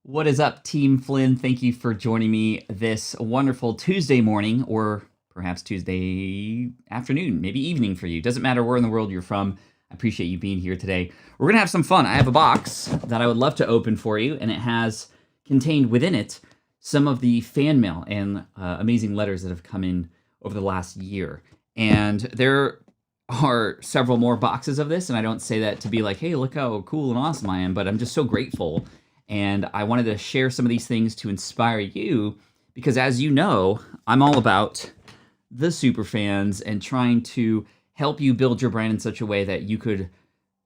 What is up, Team Flynn? Thank you for joining me this wonderful Tuesday morning, or perhaps Tuesday afternoon, maybe evening for you. Doesn't matter where in the world you're from. I appreciate you being here today. We're going to have some fun. I have a box that I would love to open for you, and it has contained within it some of the fan mail and amazing letters that have come in over the last year. And there are several more boxes of this, and I don't say that to be like, hey, look how cool and awesome I am, but I'm just so grateful. And I wanted to share some of these things to inspire you because, as you know, I'm all about the super fans and trying to help you build your brand in such a way that you could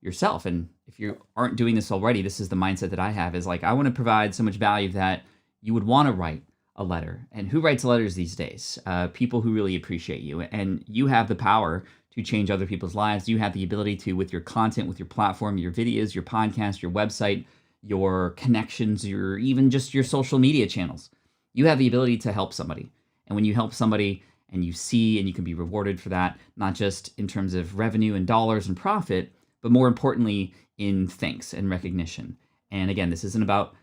yourself. And if you aren't doing this already, this is the mindset that I have, is like, I want to provide so much value that you would want to write a letter. And who writes letters these days? People who really appreciate you. And you have the power to change other people's lives. You have the ability to, with your content, with your platform, your videos, your podcast, your website, your connections, your even just your social media channels. You have the ability to help somebody. And when you help somebody and you see and you can be rewarded for that, not just in terms of revenue and dollars and profit, but more importantly in thanks and recognition. And again, this isn't about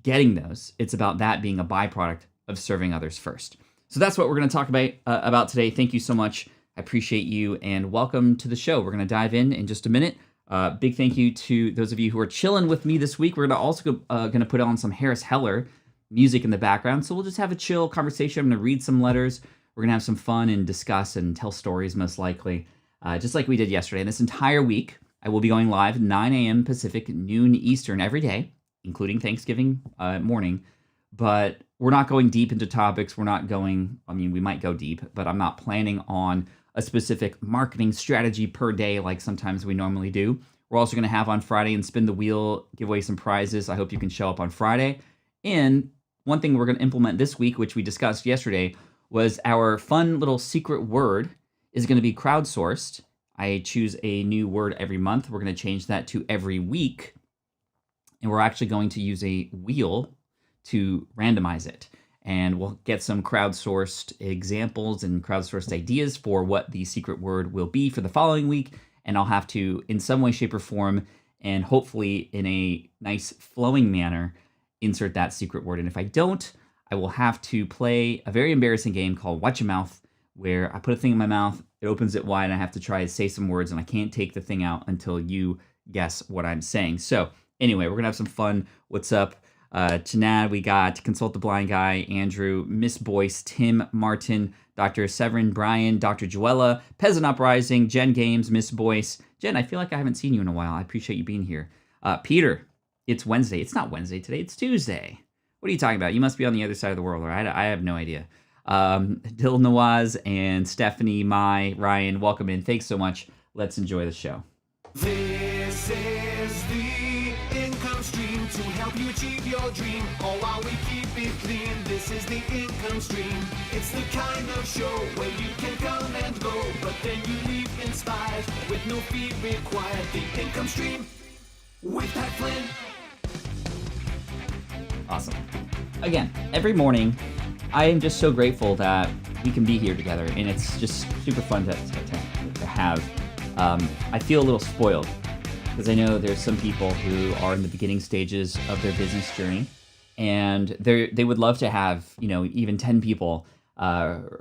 getting those. It's about that being a byproduct of serving others first. So that's what we're going to talk about today. Thank you so much. I appreciate you and welcome to the show. We're going to dive in just a minute. Big thank you to those of you who are chilling with me this week. We're also going to put on some Harris Heller music in the background. So we'll just have a chill conversation. I'm going to read some letters. We're going to have some fun and discuss and tell stories most likely, just like we did yesterday. And this entire week, I will be going live 9 a.m. Pacific, noon Eastern every day, including Thanksgiving morning. But we're not going deep into topics. We're not going, we might go deep, but I'm not planning on a specific marketing strategy per day like sometimes we normally do. We're also going to have on Friday and spin the wheel, give away some prizes. I hope you can show up on Friday. And one thing we're going to implement this week, which we discussed yesterday, was our fun little secret word is going to be crowdsourced. I choose a new word every month. We're going to change that to every week. And we're actually going to use a wheel to randomize it. And we'll get some crowdsourced examples and crowdsourced ideas for what the secret word will be for the following week. And I'll have to, in some way, shape, or form, and hopefully in a nice flowing manner, insert that secret word. And if I don't, I will have to play a very embarrassing game called Watch Your Mouth, where I put a thing in my mouth, it opens it wide, and I have to try to say some words, and I can't take the thing out until you guess what I'm saying. So anyway, we're going to have some fun. What's up? Janad, we got Consult the Blind Guy, Andrew, Miss Boyce, Tim, Martin, Dr. Severin, Brian, Dr. Joella, Peasant Uprising, Jen Games, Miss Boyce. Jen, I feel like I haven't seen you in a while. I appreciate you being here. Peter, it's Wednesday. It's not Wednesday today. It's Tuesday. What are you talking about? You must be on the other side of the world, right? I have no idea. Dil Nawaz and Stephanie, Mai, Ryan, welcome in. Thanks so much. Let's enjoy the show. This is the income stream to help you achieve your dream, all while we keep it clean. This is the income stream. It's the kind of show where you can come and go, but then you leave inspired with no fee required. The income stream with Pat Flynn. Awesome. Again, every morning, I am just so grateful that we can be here together, and it's just super fun to have. I feel a little spoiled because I know there's some people who are in the beginning stages of their business journey, and they would love to have, even 10 people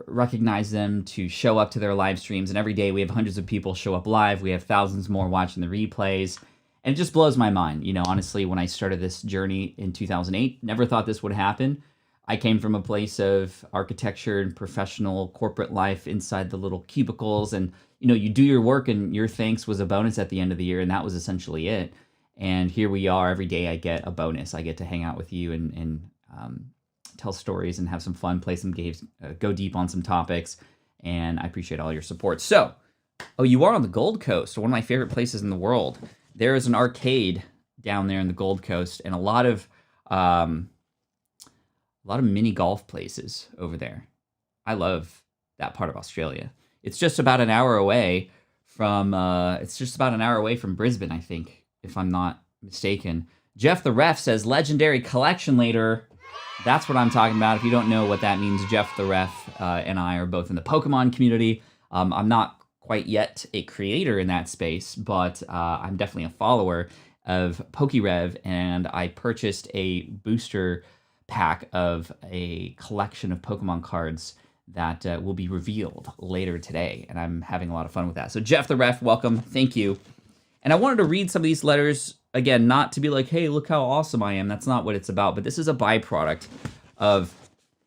recognize them to show up to their live streams. And every day we have hundreds of people show up live. We have thousands more watching the replays. And it just blows my mind. Honestly, when I started this journey in 2008, never thought this would happen. I came from a place of architecture and professional corporate life inside the little cubicles. And, you do your work and your thanks was a bonus at the end of the year. And that was essentially it. And here we are. Every day I get a bonus. I get to hang out with you and tell stories and have some fun, play some games, go deep on some topics. And I appreciate all your support. So, you are on the Gold Coast, one of my favorite places in the world. There is an arcade down there in the Gold Coast and a lot of mini golf places over there. I love that part of Australia. It's just about an hour away from Brisbane, I think, if I'm not mistaken. Jeff the Ref says legendary collection later. That's what I'm talking about. If you don't know what that means, Jeff the Ref and I are both in the Pokemon community. I'm not quite yet a creator in that space, but I'm definitely a follower. of PokeRev, and I purchased a booster pack of a collection of Pokemon cards that will be revealed later today, and I'm having a lot of fun with that. So Jeff the Ref, welcome. Thank you. And I wanted to read some of these letters, again, not to be like, hey, look how awesome I am. That's not what it's about, but this is a byproduct of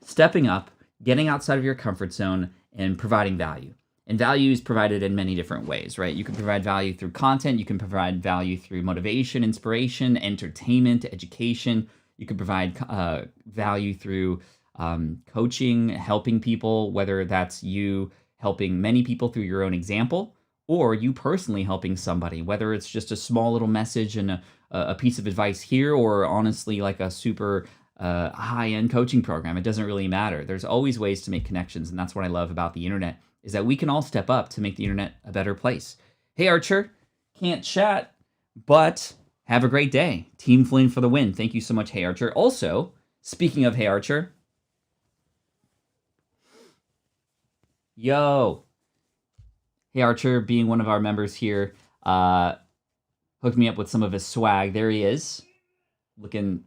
stepping up, getting outside of your comfort zone, and providing value. And value is provided in many different ways, right? You can provide value through content. You can provide value through motivation, inspiration, entertainment, education. You can provide value through coaching, helping people, whether that's you helping many people through your own example, or you personally helping somebody, whether it's just a small little message and a piece of advice here, or honestly like a super high-end coaching program. It doesn't really matter. There's always ways to make connections, and that's what I love about the internet, is that we can all step up to make the internet a better place. Hey, Archer, can't chat, but have a great day. Team Flynn for the win. Thank you so much, Hey Archer. Also, speaking of Hey Archer, yo, Hey Archer, being one of our members here, hooked me up with some of his swag. There he is, looking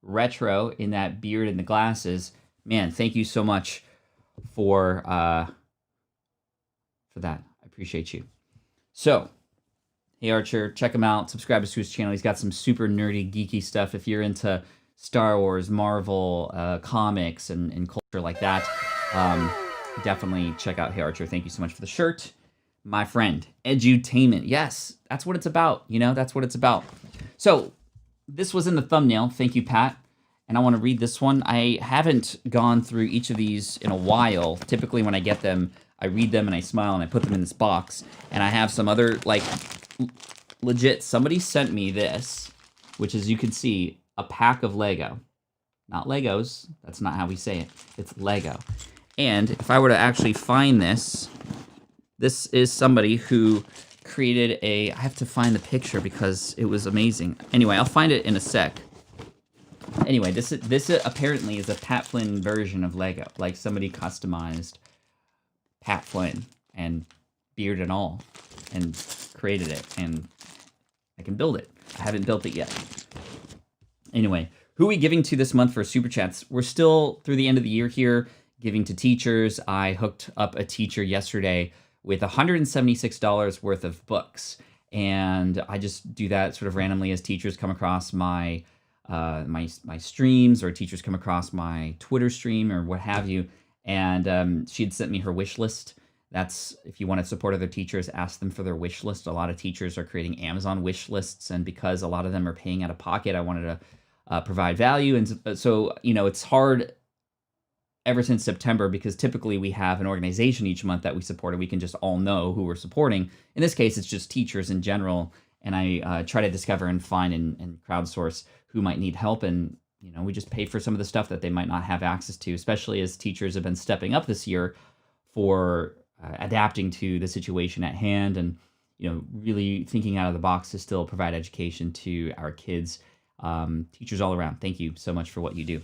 retro in that beard and the glasses. Man, thank you so much for that. I appreciate you. So, Hey Archer, check him out. Subscribe to his channel. He's got some super nerdy, geeky stuff. If you're into Star Wars, Marvel, comics, and culture like that, definitely check out Hey Archer. Thank you so much for the shirt. My friend, edutainment. Yes, that's what it's about. You know, that's what it's about. So this was in the thumbnail. Thank you, Pat. And I want to read this one. I haven't gone through each of these in a while. Typically when I get them, I read them and I smile and I put them in this box. And I have some other, like, legit, somebody sent me this, which, as you can see, a pack of Lego. Not Legos. That's not how we say it. It's Lego. And if I were to actually find this, this is somebody who created a... I have to find the picture because it was amazing. Anyway, I'll find it in a sec. Anyway, this apparently is a Pat Flynn version of Lego. Like, somebody customized Pat Flynn and beard and all and created it. And I can build it. I haven't built it yet. Anyway, who are we giving to this month for Super Chats? We're still through the end of the year here, giving to teachers. I hooked up a teacher yesterday with $176 worth of books. And I just do that sort of randomly as teachers come across my streams, or teachers come across my Twitter stream or what have you. And she had sent me her wish list. That's, if you want to support other teachers, ask them for their wish list. A lot of teachers are creating Amazon wish lists, and because a lot of them are paying out of pocket, I wanted to provide value. And so, you know, it's hard ever since September, because typically we have an organization each month that we support, and we can just all know who we're supporting. In this case, it's just teachers in general, and I try to discover and find and crowdsource who might need help, and you know, we just pay for some of the stuff that they might not have access to, especially as teachers have been stepping up this year for adapting to the situation at hand, and you know, really thinking out of the box to still provide education to our kids. Teachers all around, thank you so much for what you do.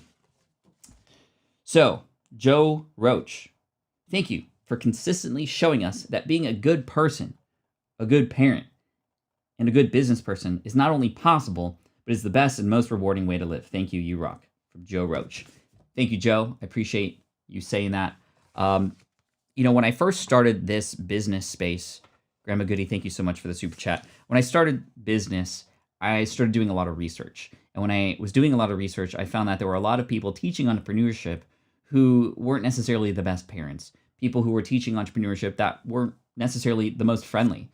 So, Joe Roach, thank you for consistently showing us that being a good person, a good parent, and a good business person is not only possible, but is the best and most rewarding way to live. Thank you, you rock. From Joe Roach. Thank you, Joe. I appreciate you saying that. You know, when I first started this business space, Grandma Goody, thank you so much for the super chat. When I started business, I started doing a lot of research. And when I was doing a lot of research, I found that there were a lot of people teaching entrepreneurship who weren't necessarily the best parents. People who were teaching entrepreneurship that weren't necessarily the most friendly.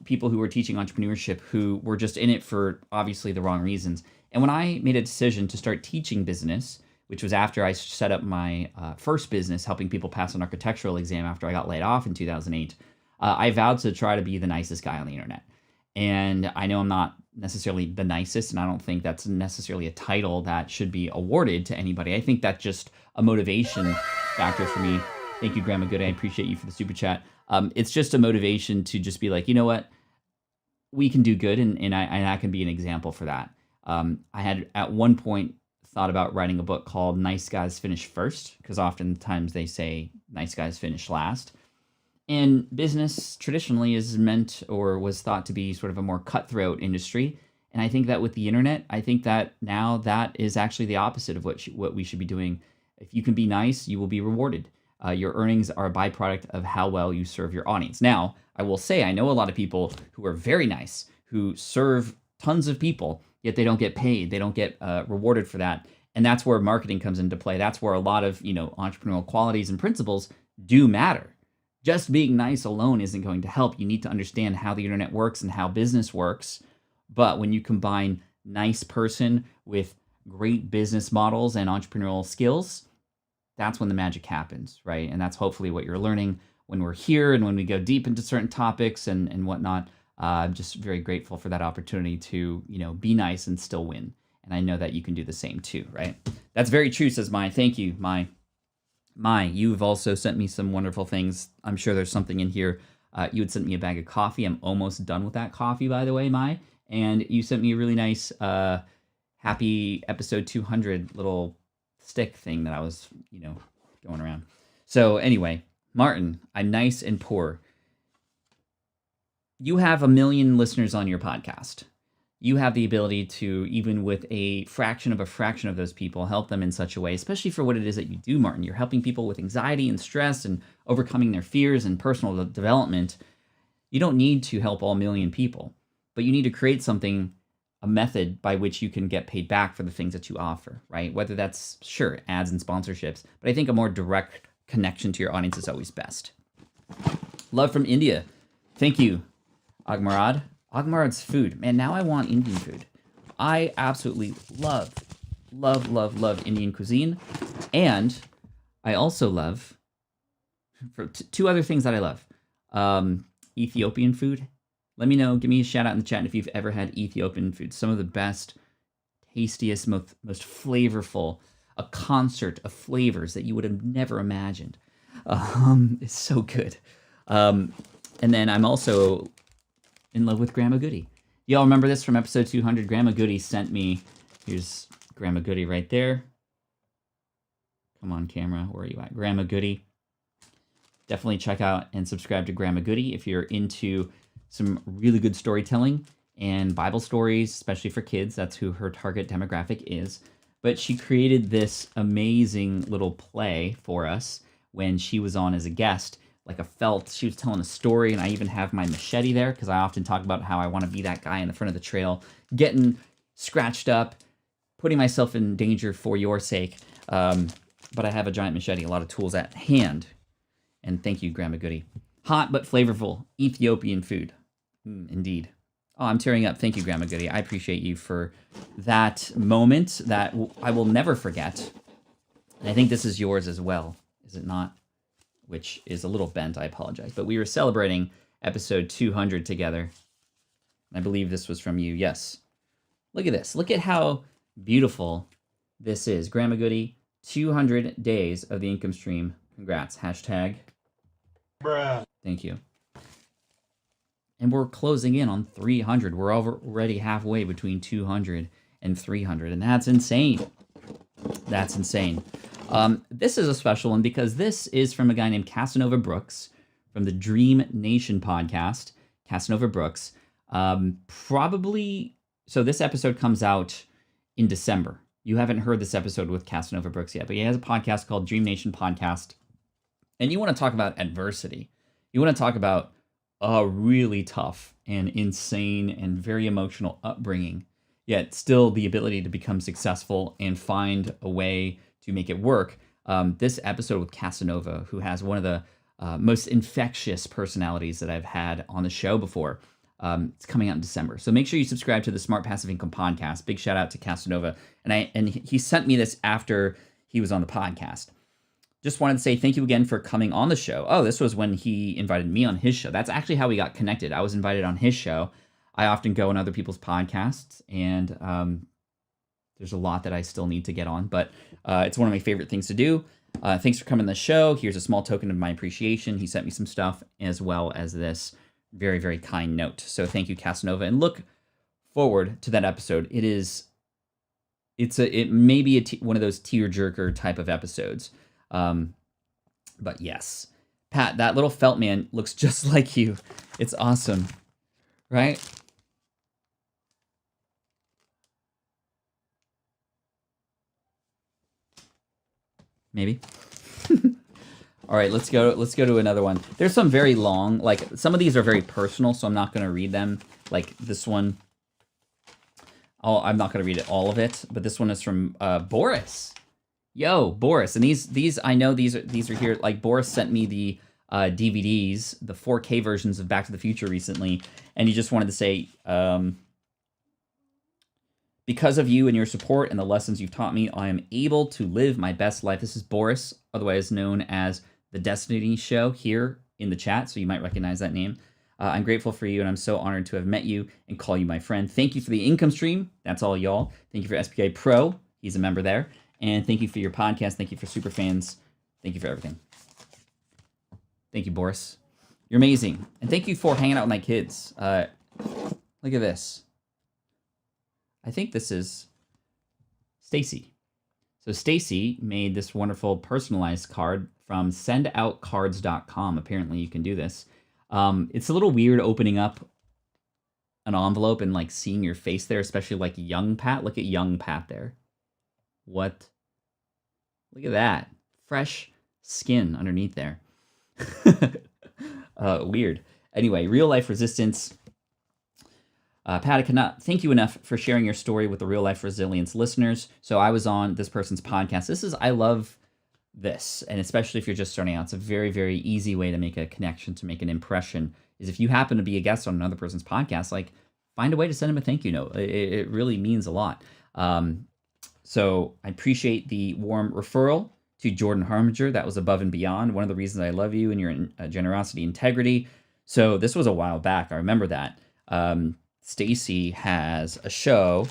People who were teaching entrepreneurship who were just in it for obviously the wrong reasons. And when I made a decision to start teaching business, which was after I set up my first business, helping people pass an architectural exam after I got laid off in 2008, I vowed to try to be the nicest guy on the internet. And I know I'm not necessarily the nicest, and I don't think that's necessarily a title that should be awarded to anybody. I think that's just a motivation factor for me. Thank you, Grandma Good. I appreciate you for the super chat. It's just a motivation to just be like, you know what? We can do good, and I can be an example for that. I had at one point thought about writing a book called Nice Guys Finish First, because oftentimes they say nice guys finish last. And business traditionally is meant or was thought to be sort of a more cutthroat industry. And I think that with the internet, I think that now that is actually the opposite of what we should be doing. If you can be nice, you will be rewarded. Your earnings are a byproduct of how well you serve your audience. Now, I will say, I know a lot of people who are very nice, who serve tons of people, yet they don't get paid. They don't get rewarded for that. And that's where marketing comes into play. That's where a lot of, entrepreneurial qualities and principles do matter. Just being nice alone isn't going to help. You need to understand how the internet works and how business works. But when you combine nice person with great business models and entrepreneurial skills, that's when the magic happens, right? And that's hopefully what you're learning when we're here and when we go deep into certain topics and whatnot. I'm just very grateful for that opportunity to, be nice and still win. And I know that you can do the same too, right? That's very true, says Mai. Thank you, Mai. Mai, you've also sent me some wonderful things. I'm sure there's something in here. You had sent me a bag of coffee. I'm almost done with that coffee, by the way, Mai. And you sent me a really nice happy episode 200 little stick thing that I was, going around. So anyway, Martin, I'm nice and poor. You have 1 million listeners on your podcast. You have the ability to, even with a fraction of those people, help them in such a way, especially for what it is that you do, Martin. You're helping people with anxiety and stress and overcoming their fears and personal development. You don't need to help all 1 million people, but you need to create something, a method by which you can get paid back for the things that you offer, right? Whether that's, sure, ads and sponsorships, but I think a more direct connection to your audience is always best. Love from India. Thank you, Agmarad. Agmarad's food. Man, now I want Indian food. I absolutely love Indian cuisine. And I also love, for two other things that I love, Ethiopian food. Let me know, give me a shout out in the chat if you've ever had Ethiopian food. Some of the best, tastiest, most flavorful, a concert of flavors that you would have never imagined. It's so good. And then I'm also in love with Grandma Goody. Y'all remember this from episode 200? Grandma Goody sent me, here's Grandma Goody right there. Come on, camera, where are you at? Grandma Goody. Definitely check out and subscribe to Grandma Goody if you're into some really good storytelling and Bible stories, especially for kids. That's who her target demographic is. But she created this amazing little play for us when she was on as a guest, like a felt. She was telling a story, and I even have my machete there because I often talk about how I want to be that guy in the front of the trail, getting scratched up, putting myself in danger for your sake. But I have a giant machete, a lot of tools at hand. And thank you, Grandma Goody. Hot but flavorful Ethiopian food. Indeed. Oh, I'm tearing up. Thank you, Grandma Goody. I appreciate you for that moment that I will never forget. And I think this is yours as well, is it not? Which is a little bent, I apologize. But we were celebrating episode 200 together. I believe this was from you. Yes. Look at this. Look at how beautiful this is. Grandma Goody, 200 days of the income stream. Congrats. Hashtag. Bruh. Thank you. And we're closing in on 300. We're already halfway between 200 and 300. And that's insane. That's insane. This is a special one because this is from a guy named Casanova Brooks from the Dream Nation podcast. Casanova Brooks. So this episode comes out in December. You haven't heard this episode with Casanova Brooks yet, but he has a podcast called Dream Nation Podcast. And you want to talk about adversity. You want to talk about a really tough and insane and very emotional upbringing, yet still the ability to become successful and find a way to make it work. This episode with Casanova, who has one of the most infectious personalities that I've had on the show before, it's coming out in December. So make sure you subscribe to the Smart Passive Income podcast. Big shout out to Casanova. And he sent me this after he was on the podcast. Just wanted to say thank you again for coming on the show. Oh, this was when he invited me on his show. That's actually how we got connected. I was invited on his show. I often go on other people's podcasts, and there's a lot that I still need to get on, but it's one of my favorite things to do. Thanks for coming on the show. Here's a small token of my appreciation. He sent me some stuff as well as this very, very kind note. So thank you, Casanova, and look forward to that episode. It may be one of those tearjerker type of episodes. But yes, Pat, that little felt man looks just like you. It's awesome, right? maybe. All right, let's go to another one. There's some very long, like some of these are very personal, so I'm not going to read them. Like this one, I'm not going to read all of it, but this one is from Boris. Yo, Boris, and these I know these are here. Like Boris sent me the DVDs, the 4K versions of Back to the Future recently, and he just wanted to say, because of you and your support and the lessons you've taught me, I am able to live my best life. This is Boris, otherwise known as the Destiny Show, here in the chat, so you might recognize that name. I'm grateful for you, and I'm so honored to have met you and call you my friend. Thank you for the income stream. That's all, y'all. Thank you for SPI Pro. He's a member there. And thank you for your podcast. Thank you for super fans. Thank you for everything. Thank you, Boris. You're amazing. And thank you for hanging out with my kids. Look at this. I think this is Stacy. So Stacy made this wonderful personalized card from sendoutcards.com. Apparently you can do this. It's a little weird opening up an envelope and like seeing your face there, especially like young Pat. Look at young Pat there. What? Look at that. Fresh skin underneath there. Weird. Anyway, real life resistance. Pat, I cannot thank you enough for sharing your story with the Real Life Resilience listeners. So I was on this person's podcast. I love this, and especially if you're just starting out, it's a very, very easy way to make a connection, to make an impression, is if you happen to be a guest on another person's podcast, like find a way to send them a thank you note. It really means a lot. So I appreciate the warm referral to Jordan Harminger. That was above and beyond. One of the reasons I love you and your generosity, integrity. So this was a while back. I remember that. Stacy has a show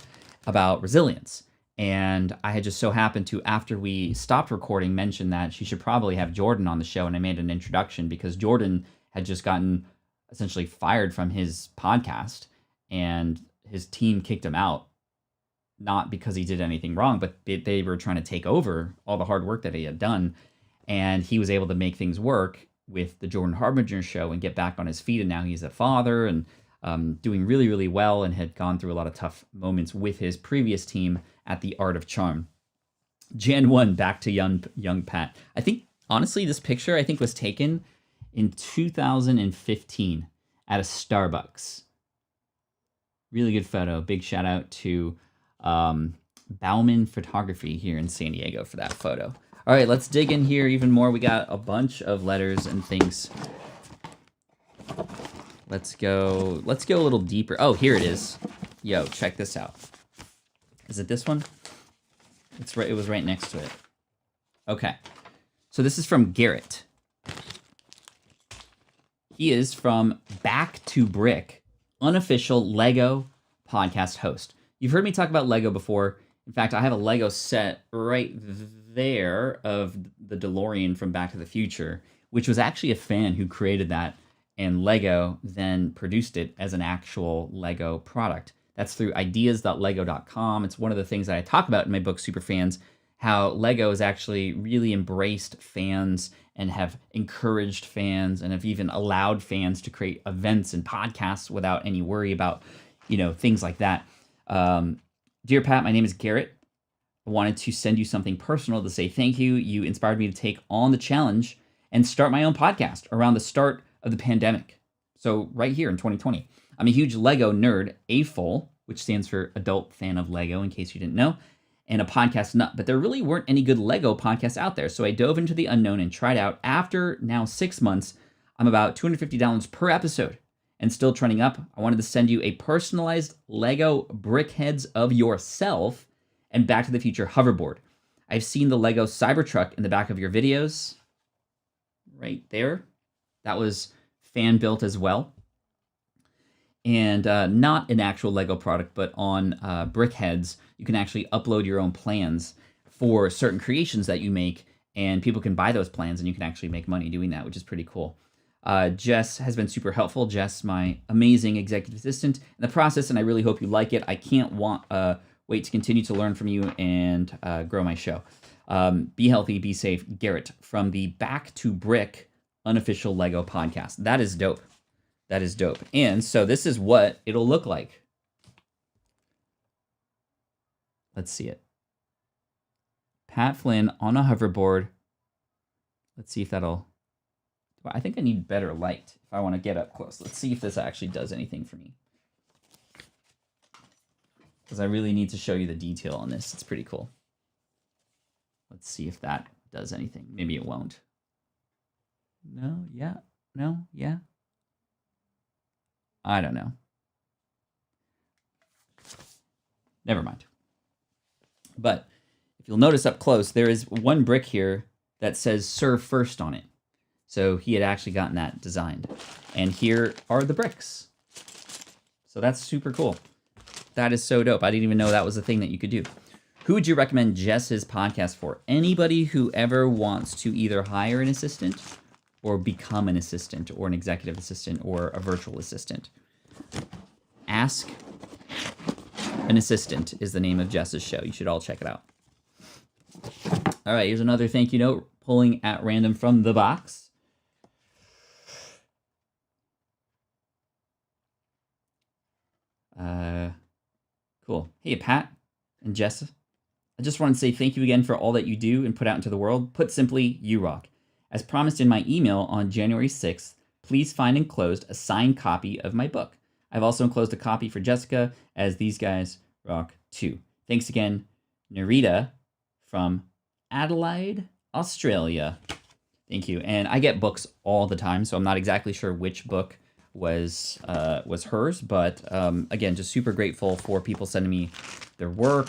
about resilience. And I had just so happened to, after we stopped recording, mention that she should probably have Jordan on the show. And I made an introduction because Jordan had just gotten essentially fired from his podcast and his team kicked him out. Not because he did anything wrong, but they were trying to take over all the hard work that he had done. And he was able to make things work with the Jordan Harbinger show and get back on his feet. And now he's a father and doing really, really well, and had gone through a lot of tough moments with his previous team at the Art of Charm. Jan 1, back to young Pat. I think, honestly, this picture, I think, was taken in 2015 at a Starbucks. Really good photo. Big shout out to Bauman Photography here in San Diego for that photo. All right, let's dig in here even more. We got a bunch of letters and things. Let's go a little deeper. Oh, here it is. Yo, check this out. Is it this one? It's right. It was right next to it. Okay. So this is from Garrett. He is from Back to Brick, unofficial Lego podcast host. You've heard me talk about Lego before. In fact, I have a Lego set right there of the DeLorean from Back to the Future, which was actually a fan who created that, and Lego then produced it as an actual Lego product. That's through ideas.lego.com. It's one of the things that I talk about in my book, Superfans, how Lego has actually really embraced fans and have encouraged fans and have even allowed fans to create events and podcasts without any worry about, things like that. Dear Pat, my name is Garrett. I wanted to send you something personal to say thank you. You inspired me to take on the challenge and start my own podcast around the start of the pandemic. So right here in 2020. I'm a huge Lego nerd, AFOL, which stands for Adult Fan of Lego, in case you didn't know, and a podcast nut. But there really weren't any good Lego podcasts out there. So I dove into the unknown and tried out. After now 6 months, I'm about $250 per episode and still trending up. I wanted to send you a personalized Lego brickheads of yourself and Back to the Future hoverboard. I've seen the Lego Cybertruck in the back of your videos. Right there. That was fan built as well. And not an actual Lego product, but on brickheads, you can actually upload your own plans for certain creations that you make, and people can buy those plans, and you can actually make money doing that, which is pretty cool. Jess has been super helpful. Jess, my amazing executive assistant in the process, and I really hope you like it. I can't wait to continue to learn from you and grow my show. Be healthy, be safe. Garrett from the Back to Brick unofficial Lego podcast. That is dope. That is dope. And so this is what it'll look like. Let's see it. Pat Flynn on a hoverboard Let's see if that'll... Well, I think I need better light if I want to get up close. Let's see if this actually does anything for me. Because I really need to show you the detail on this. It's pretty cool. Let's see if that does anything. Maybe it won't. No, yeah, no, yeah. I don't know. Never mind. But if you'll notice up close, there is one brick here that says serve first on it. So he had actually gotten that designed. And here are the bricks. So that's super cool. That is so dope. I didn't even know that was a thing that you could do. Who would you recommend Jess's podcast for? Anybody who ever wants to either hire an assistant or become an assistant or an executive assistant or a virtual assistant. Ask an Assistant is the name of Jess's show. You should all check it out. All right, here's another thank you note, pulling at random from the box. Cool. Hey, Pat and Jess. I just want to say thank you again for all that you do and put out into the world. Put simply, you rock. As promised in my email on January 6th, please find enclosed a signed copy of my book. I've also enclosed a copy for Jessica, as these guys rock too. Thanks again, Narita from Adelaide, Australia. Thank you. And I get books all the time, so I'm not exactly sure which book was hers, but again, just super grateful for people sending me their work.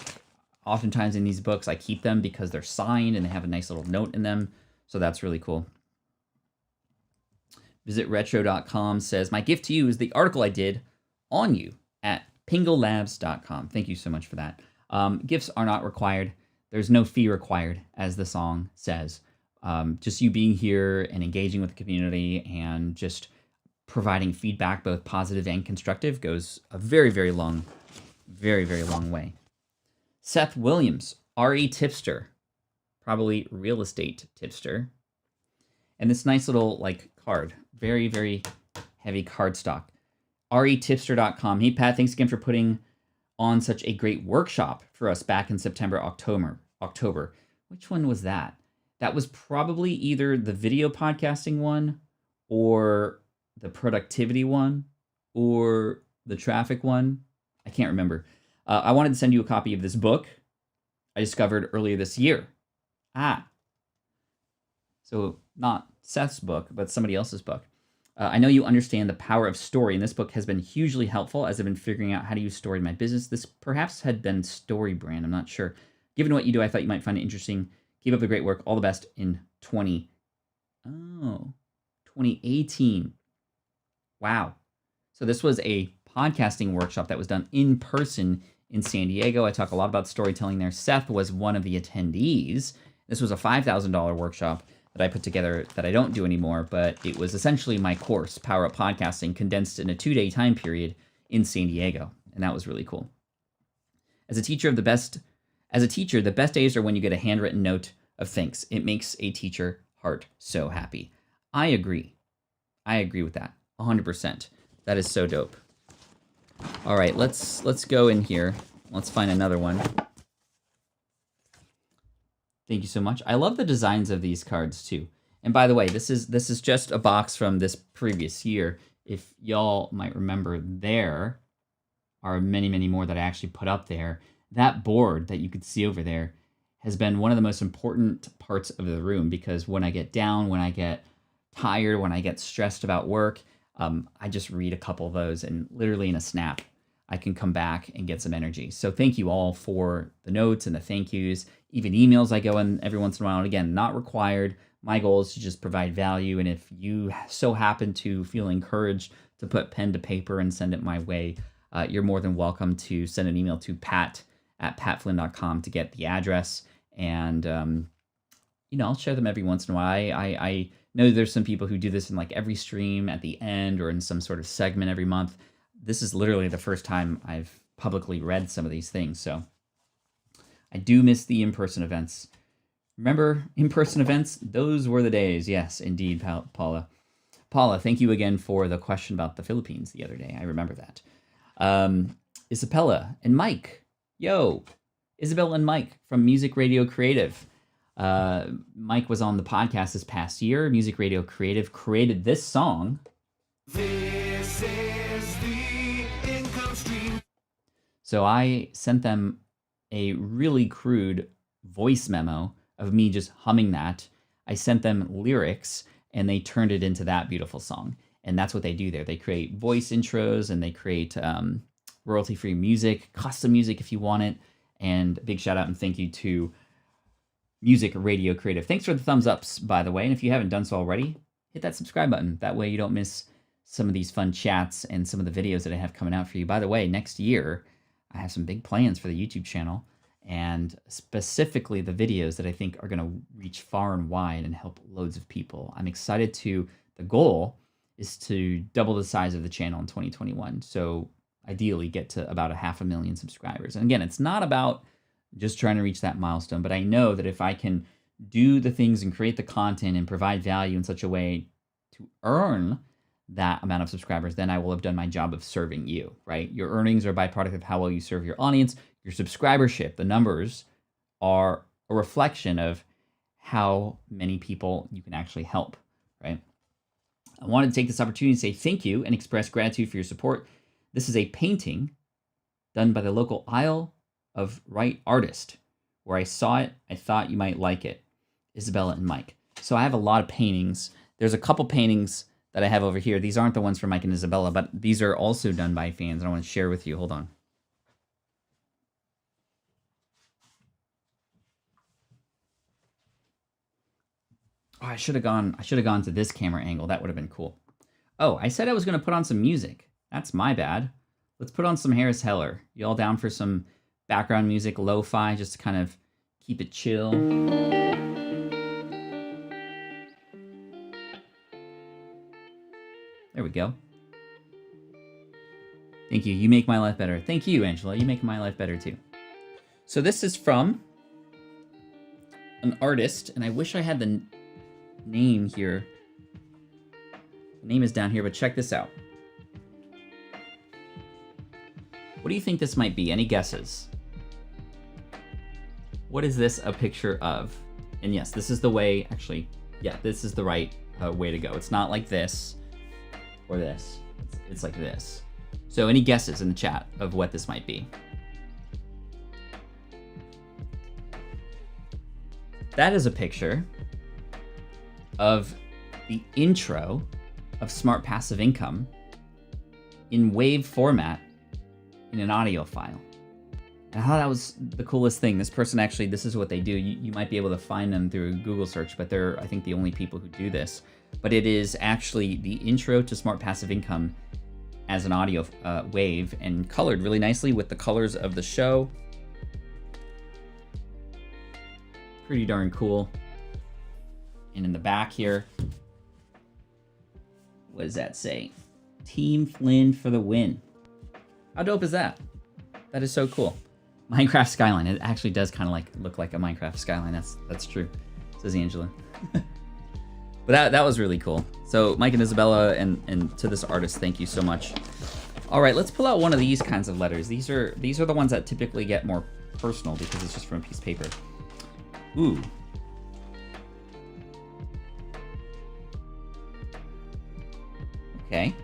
Oftentimes in these books, I keep them because they're signed and they have a nice little note in them, so that's really cool. VisitRetro.com says, my gift to you is the article I did on you at pinglelabs.com. Thank you so much for that. Gifts are not required. There's no fee required, as the song says. Just you being here and engaging with the community and just providing feedback, both positive and constructive, goes a very, very long way. Seth Williams, RE tipster, probably real estate tipster. And this nice little card, very, very heavy cardstock. retipster.com. Hey, Pat, thanks again for putting on such a great workshop for us back in September, October. Which one was that? That was probably either the video podcasting one or the productivity one or the traffic one. I can't remember. I wanted to send you a copy of this book I discovered earlier this year. So not Seth's book, but somebody else's book. I know you understand the power of story, and this book has been hugely helpful as I've been figuring out how to use story in my business. This perhaps had been Story Brand, I'm not sure. Given what you do, I thought you might find it interesting. Keep up the great work. All the best in 2018. Wow. So this was a podcasting workshop that was done in person in San Diego. I talk a lot about storytelling there. Seth was one of the attendees. This was a $5,000 workshop that I put together that I don't do anymore, but it was essentially my course, Power Up Podcasting, condensed in a 2-day time period in San Diego, and that was really cool. As a teacher, the best days are when you get a handwritten note of thanks. It makes a teacher heart so happy. I agree with that 100%. That is so dope. All right, let's go in here. Let's find another one. Thank you so much. I love the designs of these cards too. And by the way, this is just a box from this previous year. If y'all might remember, there are many, many more that I actually put up there. That board that you could see over there has been one of the most important parts of the room, because when I get down, when I get tired, when I get stressed about work, I just read a couple of those, and literally in a snap, I can come back and get some energy. So thank you all for the notes and the thank yous, even emails I go in every once in a while. And again, not required. My goal is to just provide value. And if you so happen to feel encouraged to put pen to paper and send it my way, you're more than welcome to send an email to pat@patflynn.com to get the address. And, I'll share them every once in a while. I know there's some people who do this in every stream at the end or in some sort of segment every month. This is literally the first time I've publicly read some of these things, so I do miss the in-person events. Remember in-person events? Those were the days. Yes, indeed, Paula. Paula, thank you again for the question about the Philippines the other day. I remember that. Isabella and Mike. Yo, Isabella and Mike from Music Radio Creative. Mike was on the podcast this past year. Music Radio Creative created this song. This is the income stream. So I sent them a really crude voice memo of me just humming that. I sent them lyrics, and they turned it into that beautiful song. And that's what they do there. They create voice intros, and they create royalty-free music, custom music if you want it. And a big shout out and thank you to Music Radio Creative. Thanks for the thumbs ups, by the way. And if you haven't done so already, hit that subscribe button. That way you don't miss some of these fun chats and some of the videos that I have coming out for you. By the way, next year, I have some big plans for the YouTube channel, and specifically the videos that I think are going to reach far and wide and help loads of people. I'm excited the goal is to double the size of the channel in 2021. So ideally get to about 500,000 subscribers. And again, it's not about just trying to reach that milestone, but I know that if I can do the things and create the content and provide value in such a way to earn that amount of subscribers, then I will have done my job of serving you, right? Your earnings are a byproduct of how well you serve your audience. Your subscribership, the numbers, are a reflection of how many people you can actually help, right? I wanted to take this opportunity to say thank you and express gratitude for your support. This is a painting done by the local Isle of Wight artist. Where I saw it, I thought you might like it. Isabella and Mike. So I have a lot of paintings. There's a couple paintings that I have over here. These aren't the ones for Mike and Isabella, but these are also done by fans. I want to share with you. Hold on. Oh, I should have gone to this camera angle. That would have been cool. Oh, I said I was going to put on some music. That's my bad. Let's put on some Harris Heller. You all down for some background music, lo-fi, just to kind of keep it chill? There we go. Thank you. You make my life better. Thank you, Angela. You make my life better too. So this is from an artist, and I wish I had the name here. The name is down here, but check this out. What do you think this might be? Any guesses? What is this a picture of? And yes, this is the way, actually, yeah, this is the right way to go. It's not like this or this. It's like this. So any guesses in the chat of what this might be? That is a picture of the intro of Smart Passive Income in WAV format in an audio file. And I thought that was the coolest thing. This person actually, this is what they do. You might be able to find them through a Google search, but they're, I think, the only people who do this. But it is actually the intro to Smart Passive Income as an audio wave, and colored really nicely with the colors of the show. Pretty darn cool. And in the back here, what does that say? Team Flynn for the win. How dope is that? That is so cool. Minecraft skyline. It actually does kind of like look like a Minecraft skyline. That's true, says Angela. But that was really cool. So Mike and Isabella and to this artist, thank you so much. All right, let's pull out one of these kinds of letters. These are the ones that typically get more personal because it's just from a piece of paper. Ooh. Okay.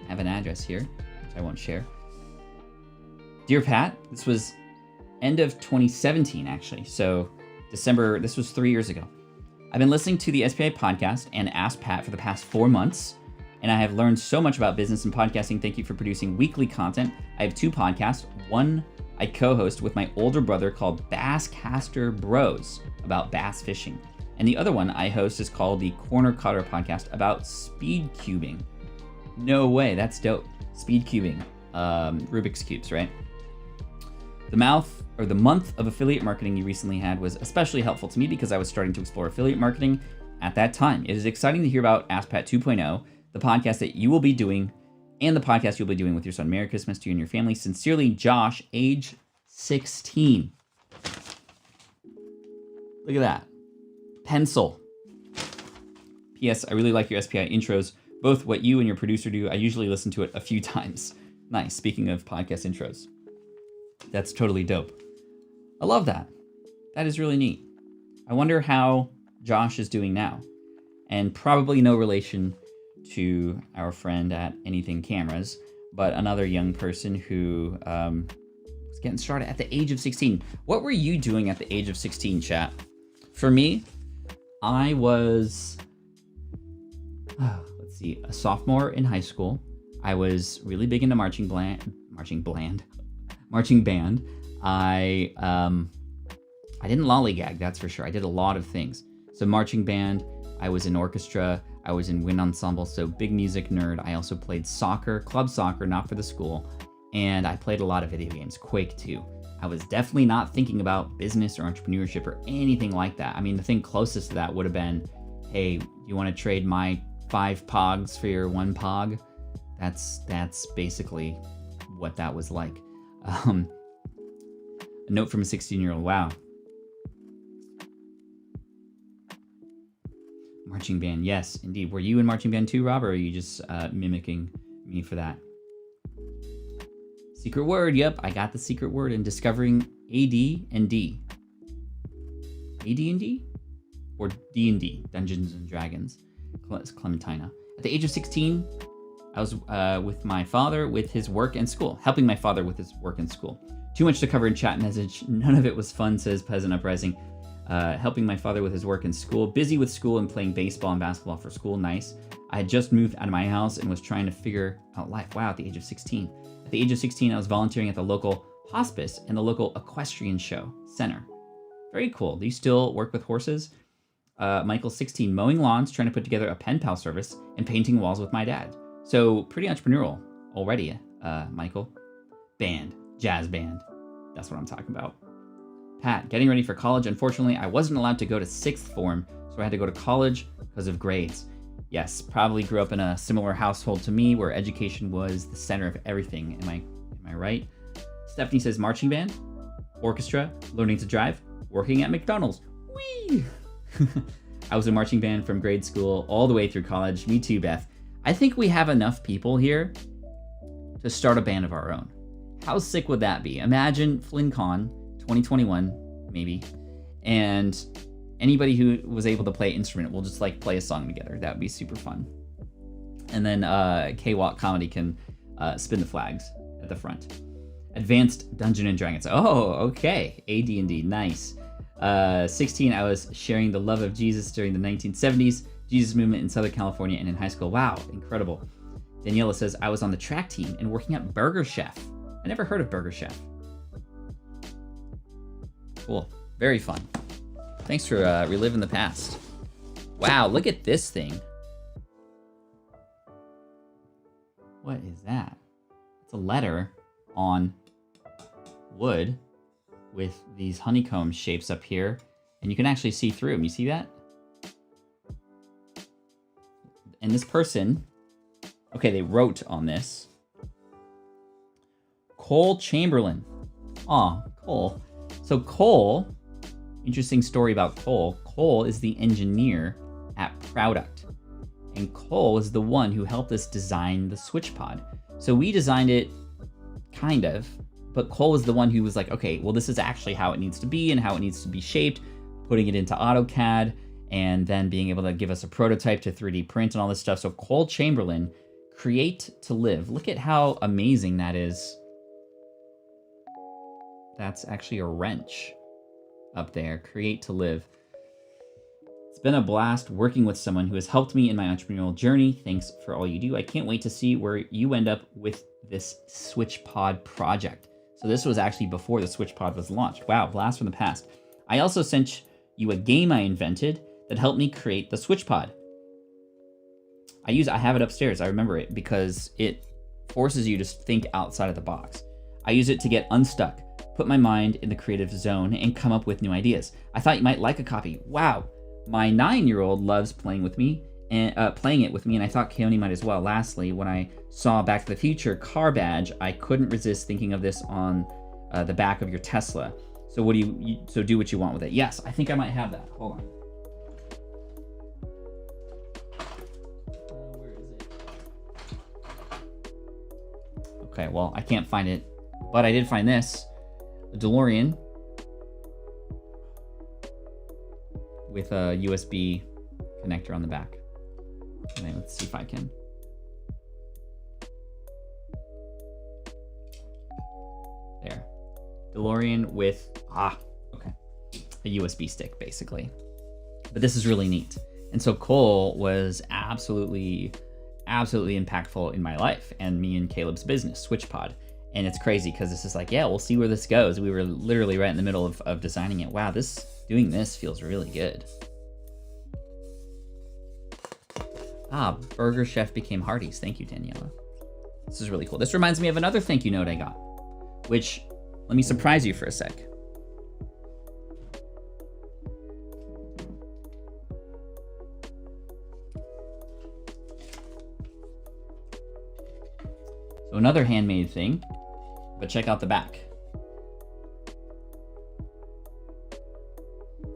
I have an address here, which I won't share. Dear Pat, this was end of 2017, actually. So December, this was 3 years ago. I've been listening to the SPI podcast and Ask Pat for the past 4 months, and I have learned so much about business and podcasting. Thank you for producing weekly content. I have 2 podcasts. One I co-host with my older brother called Basscaster Bros about bass fishing. And the other one I host is called the Corner Cutter podcast about Speedcubing. No way, that's dope. Speedcubing, Rubik's Cubes, right? The month of affiliate marketing you recently had was especially helpful to me because I was starting to explore affiliate marketing at that time. It is exciting to hear about Ask Pat 2.0, the podcast that you will be doing, and the podcast you'll be doing with your son. Merry Christmas to you and your family. Sincerely, Josh, age 16. Look at that. Pencil. P.S. I really like your SPI intros, both what you and your producer do. I usually listen to it a few times. Nice. Speaking of podcast intros. That's totally dope. I love that. That is really neat. I wonder how Josh is doing now. And probably no relation to our friend at Anything Cameras, but another young person who was getting started at the age of 16. What were you doing at the age of 16, chat? For me, I was, let's see, a sophomore in high school. I was really big into marching band. I didn't lollygag, that's for sure. I did a lot of things. So marching band, I was in orchestra, I was in wind ensemble, so big music nerd. I also played soccer, club soccer, not for the school, and I played a lot of video games, Quake 2. I was definitely not thinking about business or entrepreneurship or anything like that. I mean, the thing closest to that would have been, hey, you want to trade my 5 pogs for your 1 pog? That's basically what that was like. A note from a 16-year-old, wow. Marching band, yes, indeed. Were you in marching band too, Rob, or are you just mimicking me for that? Secret word, yep, I got the secret word in discovering AD and D. AD and D? Or D&D, Dungeons and Dragons, Clementina. At the age of 16, I was with my father with his work and school, helping my father with his work and school. Too much to cover in chat message. None of it was fun, says Peasant Uprising. Helping my father with his work and school. Busy with school and playing baseball and basketball for school. Nice. I had just moved out of my house and was trying to figure out life. Wow, at the age of 16. At the age of 16, I was volunteering at the local hospice and the local equestrian show center. Very cool. Do you still work with horses? Michael, 16, mowing lawns, trying to put together a pen pal service, and painting walls with my dad. So pretty entrepreneurial already, Michael. Band, jazz band. That's what I'm talking about. Pat, getting ready for college. Unfortunately, I wasn't allowed to go to 6th form, so I had to go to college because of grades. Yes, probably grew up in a similar household to me where education was the center of everything. Am I right? Stephanie says marching band, orchestra, learning to drive, working at McDonald's. Whee! I was in marching band from grade school all the way through college. Me too, Beth. I think we have enough people here to start a band of our own. How sick would that be? Imagine FlynnCon 2021, maybe, and anybody who was able to play an instrument will just like play a song together. That would be super fun. And then K-Walk Comedy can spin the flags at the front. Advanced Dungeon and Dragons. Oh, okay. AD&D, nice. 16, I was sharing the love of Jesus during the 1970s, Jesus movement in Southern California and in high school. Wow, incredible. Daniela says, I was on the track team and working at Burger Chef. I never heard of Burger Chef. Cool, very fun. Thanks for reliving the past. Wow, look at this thing. What is that? It's a letter on wood with these honeycomb shapes up here, and you can actually see through them. You see that? And this person, okay, they wrote on this. Cole Chamberlain. Aw, Cole. So Cole, interesting story about Cole. Cole is the engineer at Product. And Cole is the one who helped us design the SwitchPod. So we designed it, kind of, but Cole was the one who was like, okay, well, this is actually how it needs to be and how it needs to be shaped, putting it into AutoCAD, and then being able to give us a prototype to 3D print and all this stuff. So Cole Chamberlain, create to live. Look at how amazing that is. That's actually a wrench up there, create to live. It's been a blast working with someone who has helped me in my entrepreneurial journey. Thanks for all you do. I can't wait to see where you end up with this SwitchPod project. So this was actually before the SwitchPod was launched. Wow, blast from the past. I also sent you a game I invented that helped me create the SwitchPod. I have it upstairs. I remember it because it forces you to think outside of the box. I use it to get unstuck, put my mind in the creative zone, and come up with new ideas. I thought you might like a copy. Wow. My 9-year-old loves playing with me and playing it with me, and I thought Keone might as well. Lastly, when I saw Back to the Future car badge, I couldn't resist thinking of this on the back of your Tesla. So what do you do what you want with it? Yes, I think I might have that. Hold on. Where is it? Okay, well, I can't find it, but I did find this. A DeLorean. with a USB connector on the back. And then let's see if I can. There. DeLorean with, okay. A USB stick, basically. But this is really neat. And so Cole was absolutely impactful in my life and me and Caleb's business, SwitchPod. And it's crazy because this is like, yeah, we'll see where this goes. We were literally right in the middle of designing it. Wow, doing this feels really good. Burger Chef became Hardee's. Thank you, Daniela. This is really cool. This reminds me of another thank you note I got, which, let me surprise you for a sec. So another handmade thing, but check out the back.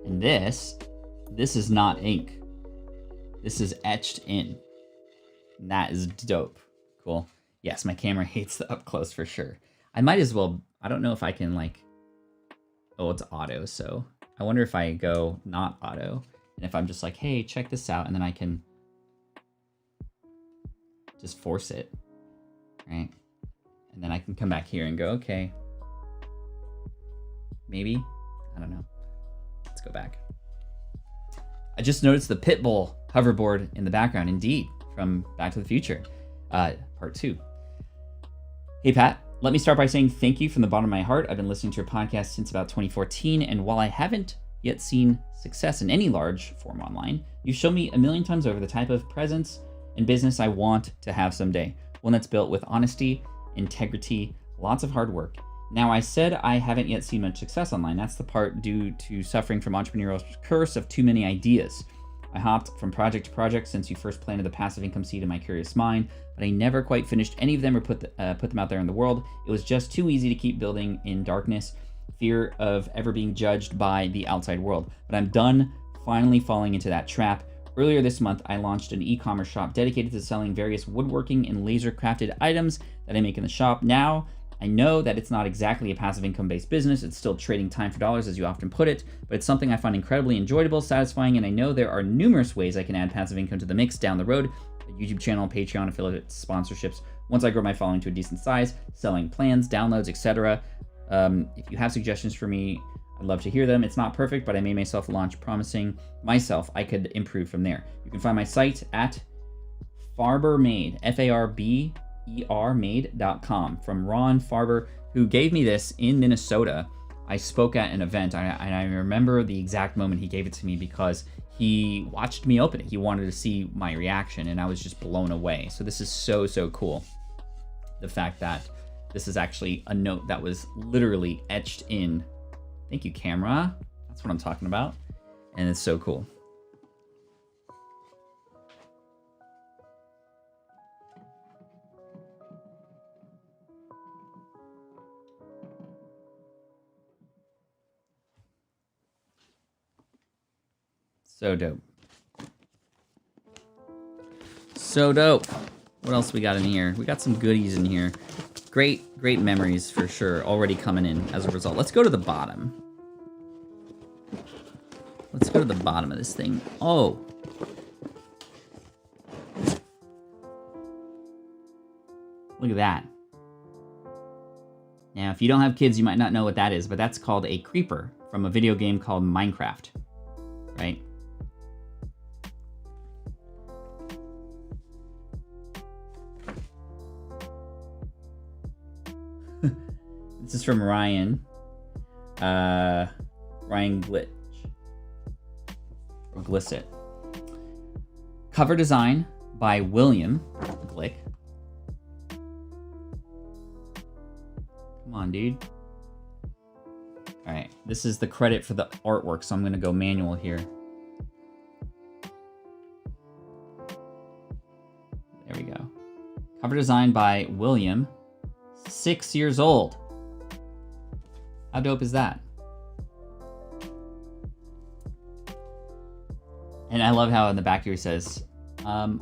And this is not ink. This is etched in. And that is dope. Cool. Yes, my camera hates the up close for sure. I might as well, I don't know if I can like, oh, it's auto. So I wonder if I go not auto and if I'm just like, hey, check this out. And then I can just force it, right? And then I can come back here and go, okay, maybe, I don't know. Let's go back. I just noticed the Pitbull hoverboard in the background, indeed, from Back to the Future, part 2. Hey, Pat, let me start by saying thank you from the bottom of my heart. I've been listening to your podcast since about 2014, and while I haven't yet seen success in any large form online, you've shown me a million times over the type of presence and business I want to have someday. One that's built with honesty, integrity, lots of hard work. Now, I said I haven't yet seen much success online. That's the part due to suffering from entrepreneurial curse of too many ideas. I hopped from project to project since you first planted the passive income seed in my curious mind, but I never quite finished any of them or put them out there in the world. It was just too easy to keep building in darkness, fear of ever being judged by the outside world. But I'm done finally falling into that trap. Earlier this month, I launched an e-commerce shop dedicated to selling various woodworking and laser crafted items that I make in the shop. Now, I know that it's not exactly a passive income-based business. It's still trading time for dollars, as you often put it, but it's something I find incredibly enjoyable, satisfying, and I know there are numerous ways I can add passive income to the mix down the road. A YouTube channel, Patreon, affiliate sponsorships, once I grow my following to a decent size, selling plans, downloads, etc. If you have suggestions for me, I'd love to hear them. It's not perfect, but I made myself a launch promising myself I could improve from there. You can find my site at FarberMade, FarberMade.com, from Ron Farber, who gave me this in Minnesota. I spoke at an event, and I remember the exact moment he gave it to me because he watched me open it. He wanted to see my reaction, and I was just blown away. So this is so, so cool. The fact that this is actually a note that was literally etched in. Thank you, camera. That's what I'm talking about. And it's so cool. So dope. So dope. What else we got in here? We got some goodies in here. Great memories for sure already coming in as a result. Let's go to the bottom. Let's go to the bottom of this thing. Oh. Look at that. Now, if you don't have kids, you might not know what that is, but that's called a creeper from a video game called Minecraft, right? This is from Ryan. Ryan Glitch. Or Glisset. Cover design by William Glick. Come on, dude. All right, this is the credit for the artwork, so I'm gonna go manual here. There we go. Cover design by William, 6 years old. How dope is that? And I love how in the back here he says, I'm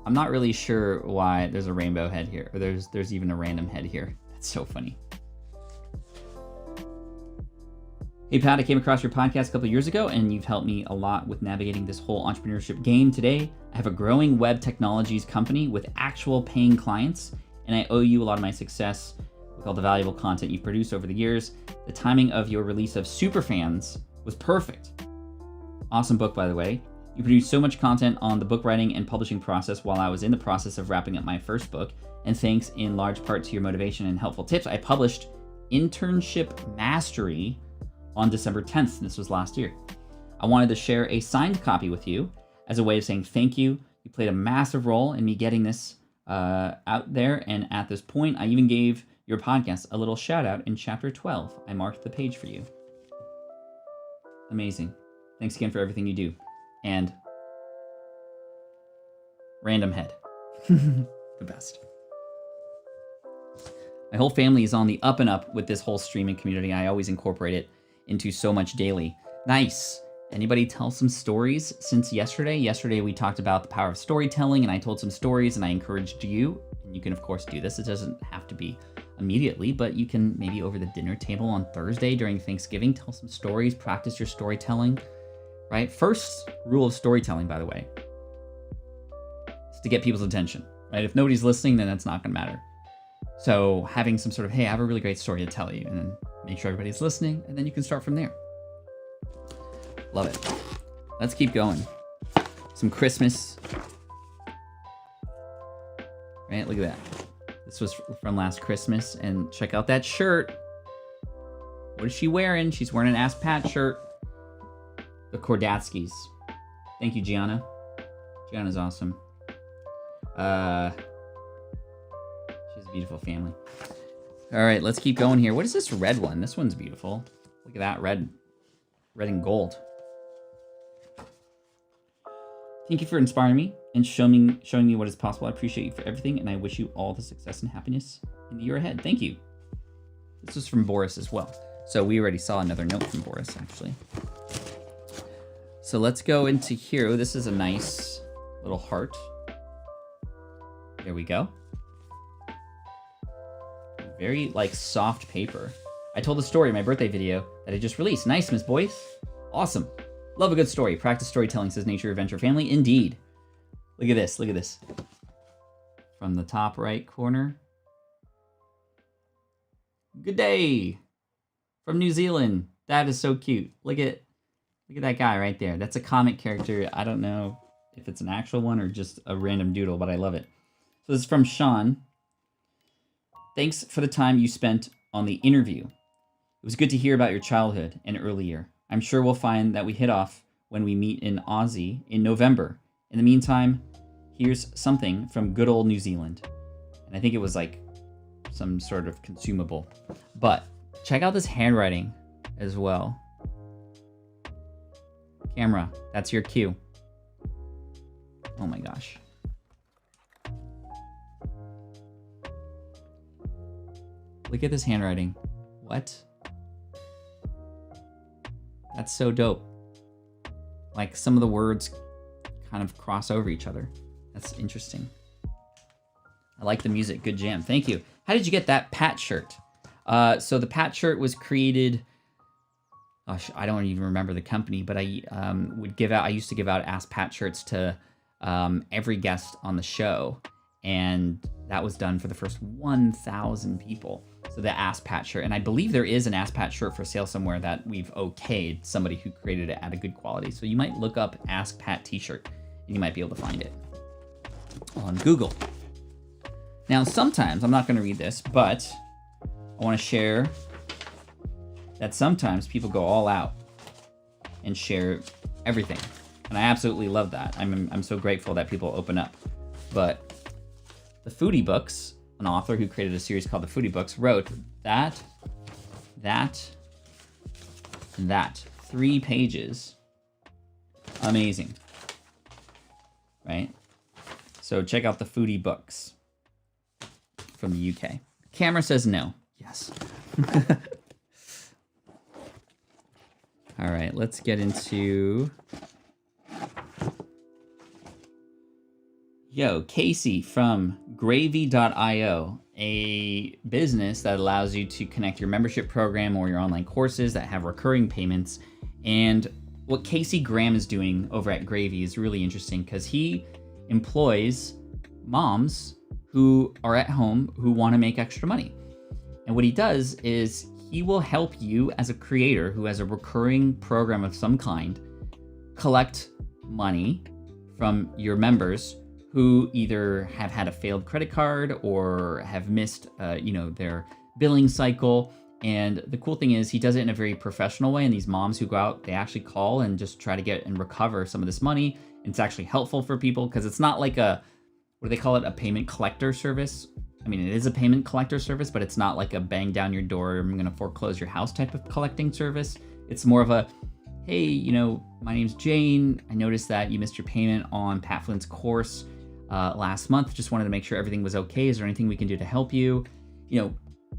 not really sure why there's a rainbow head here, or there's even a random head here. That's so funny. Hey, Pat, I came across your podcast a couple of years ago, and you've helped me a lot with navigating this whole entrepreneurship game. Today, I have a growing web technologies company with actual paying clients, and I owe you a lot of my success with all the valuable content you've produced over the years. The timing of your release of Superfans was perfect. Awesome book, by the way. You produced so much content on the book writing and publishing process while I was in the process of wrapping up my first book, and thanks in large part to your motivation and helpful tips, I published Internship Mastery on December 10th. This was last year. I wanted to share a signed copy with you as a way of saying thank you. You played a massive role in me getting this out there, and at this point, I even gave your podcast a little shout out in chapter 12. I marked the page for you. Amazing. Thanks again for everything you do. And random head. The best. My whole family is on the up and up with this whole streaming community. I always incorporate it into so much daily. Nice. Anybody tell some stories since yesterday? Yesterday we talked about the power of storytelling, and I told some stories, and I encouraged you, and you can of course do this. It doesn't have to be immediately, but you can maybe over the dinner table on Thursday during Thanksgiving, tell some stories, practice your storytelling, right? First rule of storytelling, by the way, is to get people's attention, right? If nobody's listening, then that's not gonna matter. So having some sort of, hey, I have a really great story to tell you, and then make sure everybody's listening, and then you can start from there. Love it. Let's keep going. Some Christmas. Right, look at that. This was from last Christmas, and check out that shirt. What is she wearing? She's wearing an Ask Pat shirt. The Kordatskys. Thank you, Gianna. Gianna's awesome. She's a beautiful family. All right, let's keep going here. What is this red one? This one's beautiful. Look at that, red and gold. Thank you for inspiring me and showing me what is possible. I appreciate you for everything, and I wish you all the success and happiness in the year ahead. Thank you. This was from Boris as well. So we already saw another note from Boris, actually. So let's go into here. Oh, this is a nice little heart. There we go. Very, like, soft paper. I told the story in my birthday video that I just released. Nice, Miss Boyce. Awesome. Love a good story. Practice storytelling, says Nature Adventure Family. Indeed. Look at this. Look at this. From the top right corner. Good day. From New Zealand. That is so cute. Look at that guy right there. That's a comic character. I don't know if it's an actual one or just a random doodle, but I love it. So this is from Sean. Thanks for the time you spent on the interview. It was good to hear about your childhood and early year. I'm sure we'll find that we hit off when we meet in Aussie in November. In the meantime, here's something from good old New Zealand. And I think it was like some sort of consumable. But check out this handwriting as well. Camera, that's your cue. Oh my gosh. Look at this handwriting. What? That's so dope. Like some of the words kind of cross over each other. That's interesting. I like the music. Good jam. Thank you. How did you get that Pat shirt? So the Pat shirt was created. Gosh, I don't even remember the company, but I used to give out Ask Pat shirts to every guest on the show, and that was done for the first 1,000 people. So the Ask Pat shirt, and I believe there is an Ask Pat shirt for sale somewhere that we've okayed somebody who created it at a good quality. So you might look up Ask Pat t-shirt, and you might be able to find it on Google. Now, sometimes, I'm not going to read this, but I want to share that sometimes people go all out and share everything. And I absolutely love that. I'm so grateful that people open up. But the Foodie Books, an author who created a series called The Foodie Books, wrote that, and that. 3 pages. Amazing. Right? So check out The Foodie Books from the UK. Camera says no. Yes. All right, let's get into... Yo, Casey from Gravy.io, a business that allows you to connect your membership program or your online courses that have recurring payments. And what Casey Graham is doing over at Gravy is really interesting because he employs moms who are at home who want to make extra money. And what he does is he will help you as a creator who has a recurring program of some kind collect money from your members who either have had a failed credit card or have missed their billing cycle. And the cool thing is he does it in a very professional way. And these moms who go out, they actually call and just try to get and recover some of this money. And it's actually helpful for people because it's not like what do they call it? A payment collector service. I mean, it is a payment collector service, but it's not like a bang down your door, I'm going to foreclose your house type of collecting service. It's more of a, hey, my name's Jane. I noticed that you missed your payment on Pat Flynn's course last month. Just wanted to make sure everything was okay. Is there anything we can do to help you?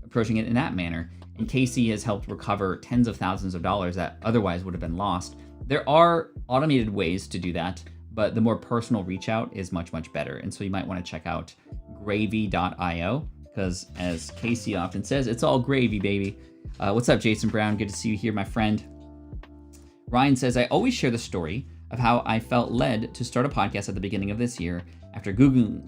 Approaching it in that manner. And Casey has helped recover tens of thousands of dollars that otherwise would have been lost. There are automated ways to do that, but the more personal reach out is much, much better. And so you might want to check out gravy.io because, as Casey often says, it's all gravy, baby. What's up, Jason Brown? Good to see you here, my friend. Ryan says, I always share the story of how I felt led to start a podcast at the beginning of this year after Googling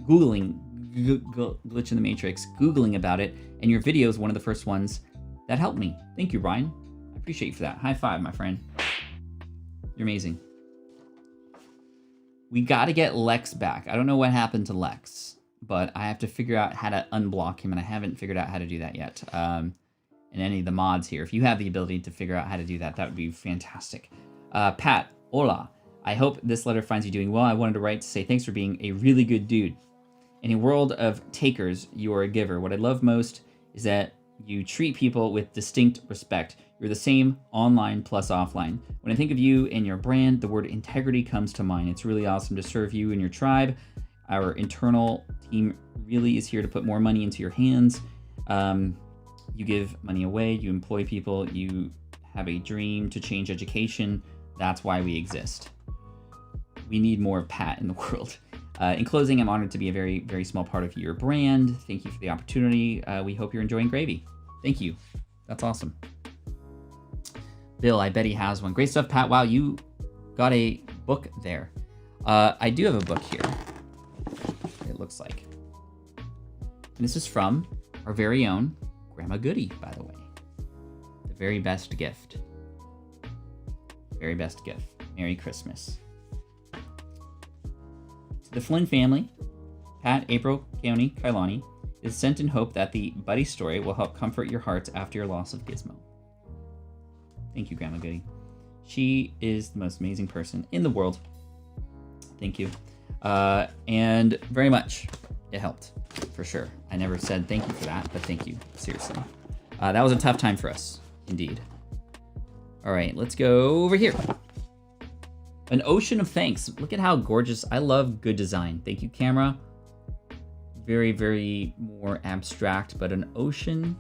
Glitch in the Matrix, Googling about it, and your video is one of the first ones that helped me. Thank you, Ryan. I appreciate you for that. High five, my friend. You're amazing. We got to get Lex back. I don't know what happened to Lex, but I have to figure out how to unblock him, and I haven't figured out how to do that yet. And any of the mods here, if you have the ability to figure out how to do that, that would be fantastic. Pat, hola. I hope this letter finds you doing well. I wanted to write to say thanks for being a really good dude. In a world of takers, you are a giver. What I love most is that you treat people with distinct respect. You're the same online plus offline. When I think of you and your brand, the word integrity comes to mind. It's really awesome to serve you and your tribe. Our internal team really is here to put more money into your hands. You give money away, you employ people, you have a dream to change education. That's why we exist. We need more Pat in the world. In closing, I'm honored to be a very, very small part of your brand. Thank you for the opportunity. We hope you're enjoying Gravy. Thank you. That's awesome. Bill, I bet he has one. Great stuff, Pat. Wow, you got a book there. I do have a book here, it looks like. And this is from our very own Grandma Goody, by the way. The very best gift. Very best gift. Merry Christmas. To the Flynn family, Pat, April, Keone, Kailani, is sent in hope that the Buddy story will help comfort your hearts after your loss of Gizmo. Thank you, Grandma Goody. She is the most amazing person in the world. Thank you. And very much, it helped, for sure. I never said thank you for that, but thank you, seriously. That was a tough time for us, indeed. All right, let's go over here. An ocean of thanks. Look at how gorgeous. I love good design. Thank you, camera. Very, very more abstract, but an ocean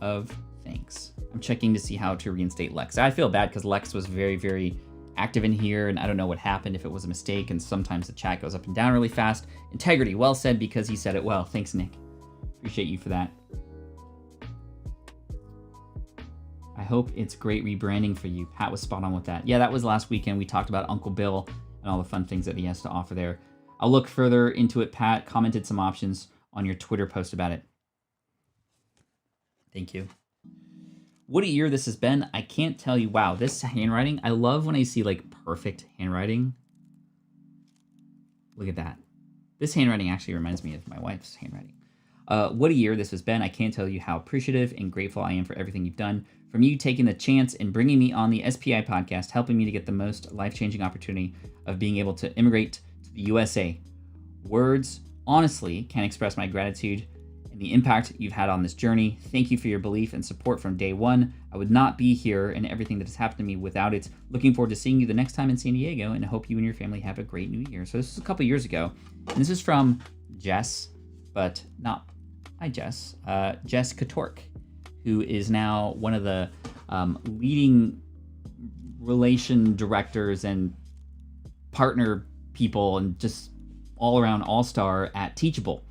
of thanks. I'm checking to see how to reinstate Lex. I feel bad because Lex was very, very active in here, and I don't know what happened, if it was a mistake, and sometimes the chat goes up and down really fast. Integrity, well said because he said it well. Thanks, Nick. Appreciate you for that. I hope it's great rebranding for you. Pat was spot on with that. Yeah, that was last weekend. We talked about Uncle Bill and all the fun things that he has to offer there. I'll look further into it. Pat commented some options on your Twitter post about it. Thank you. What a year this has been. I can't tell you. Wow, this handwriting. I love when I see like perfect handwriting. Look at that. This handwriting actually reminds me of my wife's handwriting. What a year this has been. I can't tell you how appreciative and grateful I am for everything you've done. From you taking the chance and bringing me on the SPI podcast, helping me to get the most life-changing opportunity of being able to immigrate to the USA. Words, honestly, can't express my gratitude and the impact you've had on this journey. Thank you for your belief and support from day one. I would not be here and everything that has happened to me without it. Looking forward to seeing you the next time in San Diego, and I hope you and your family have a great new year. So this is a couple years ago, and this is from Jess, but not Jess Katork, who is now one of the leading relation directors and partner people and just all-around all-star at Teachable.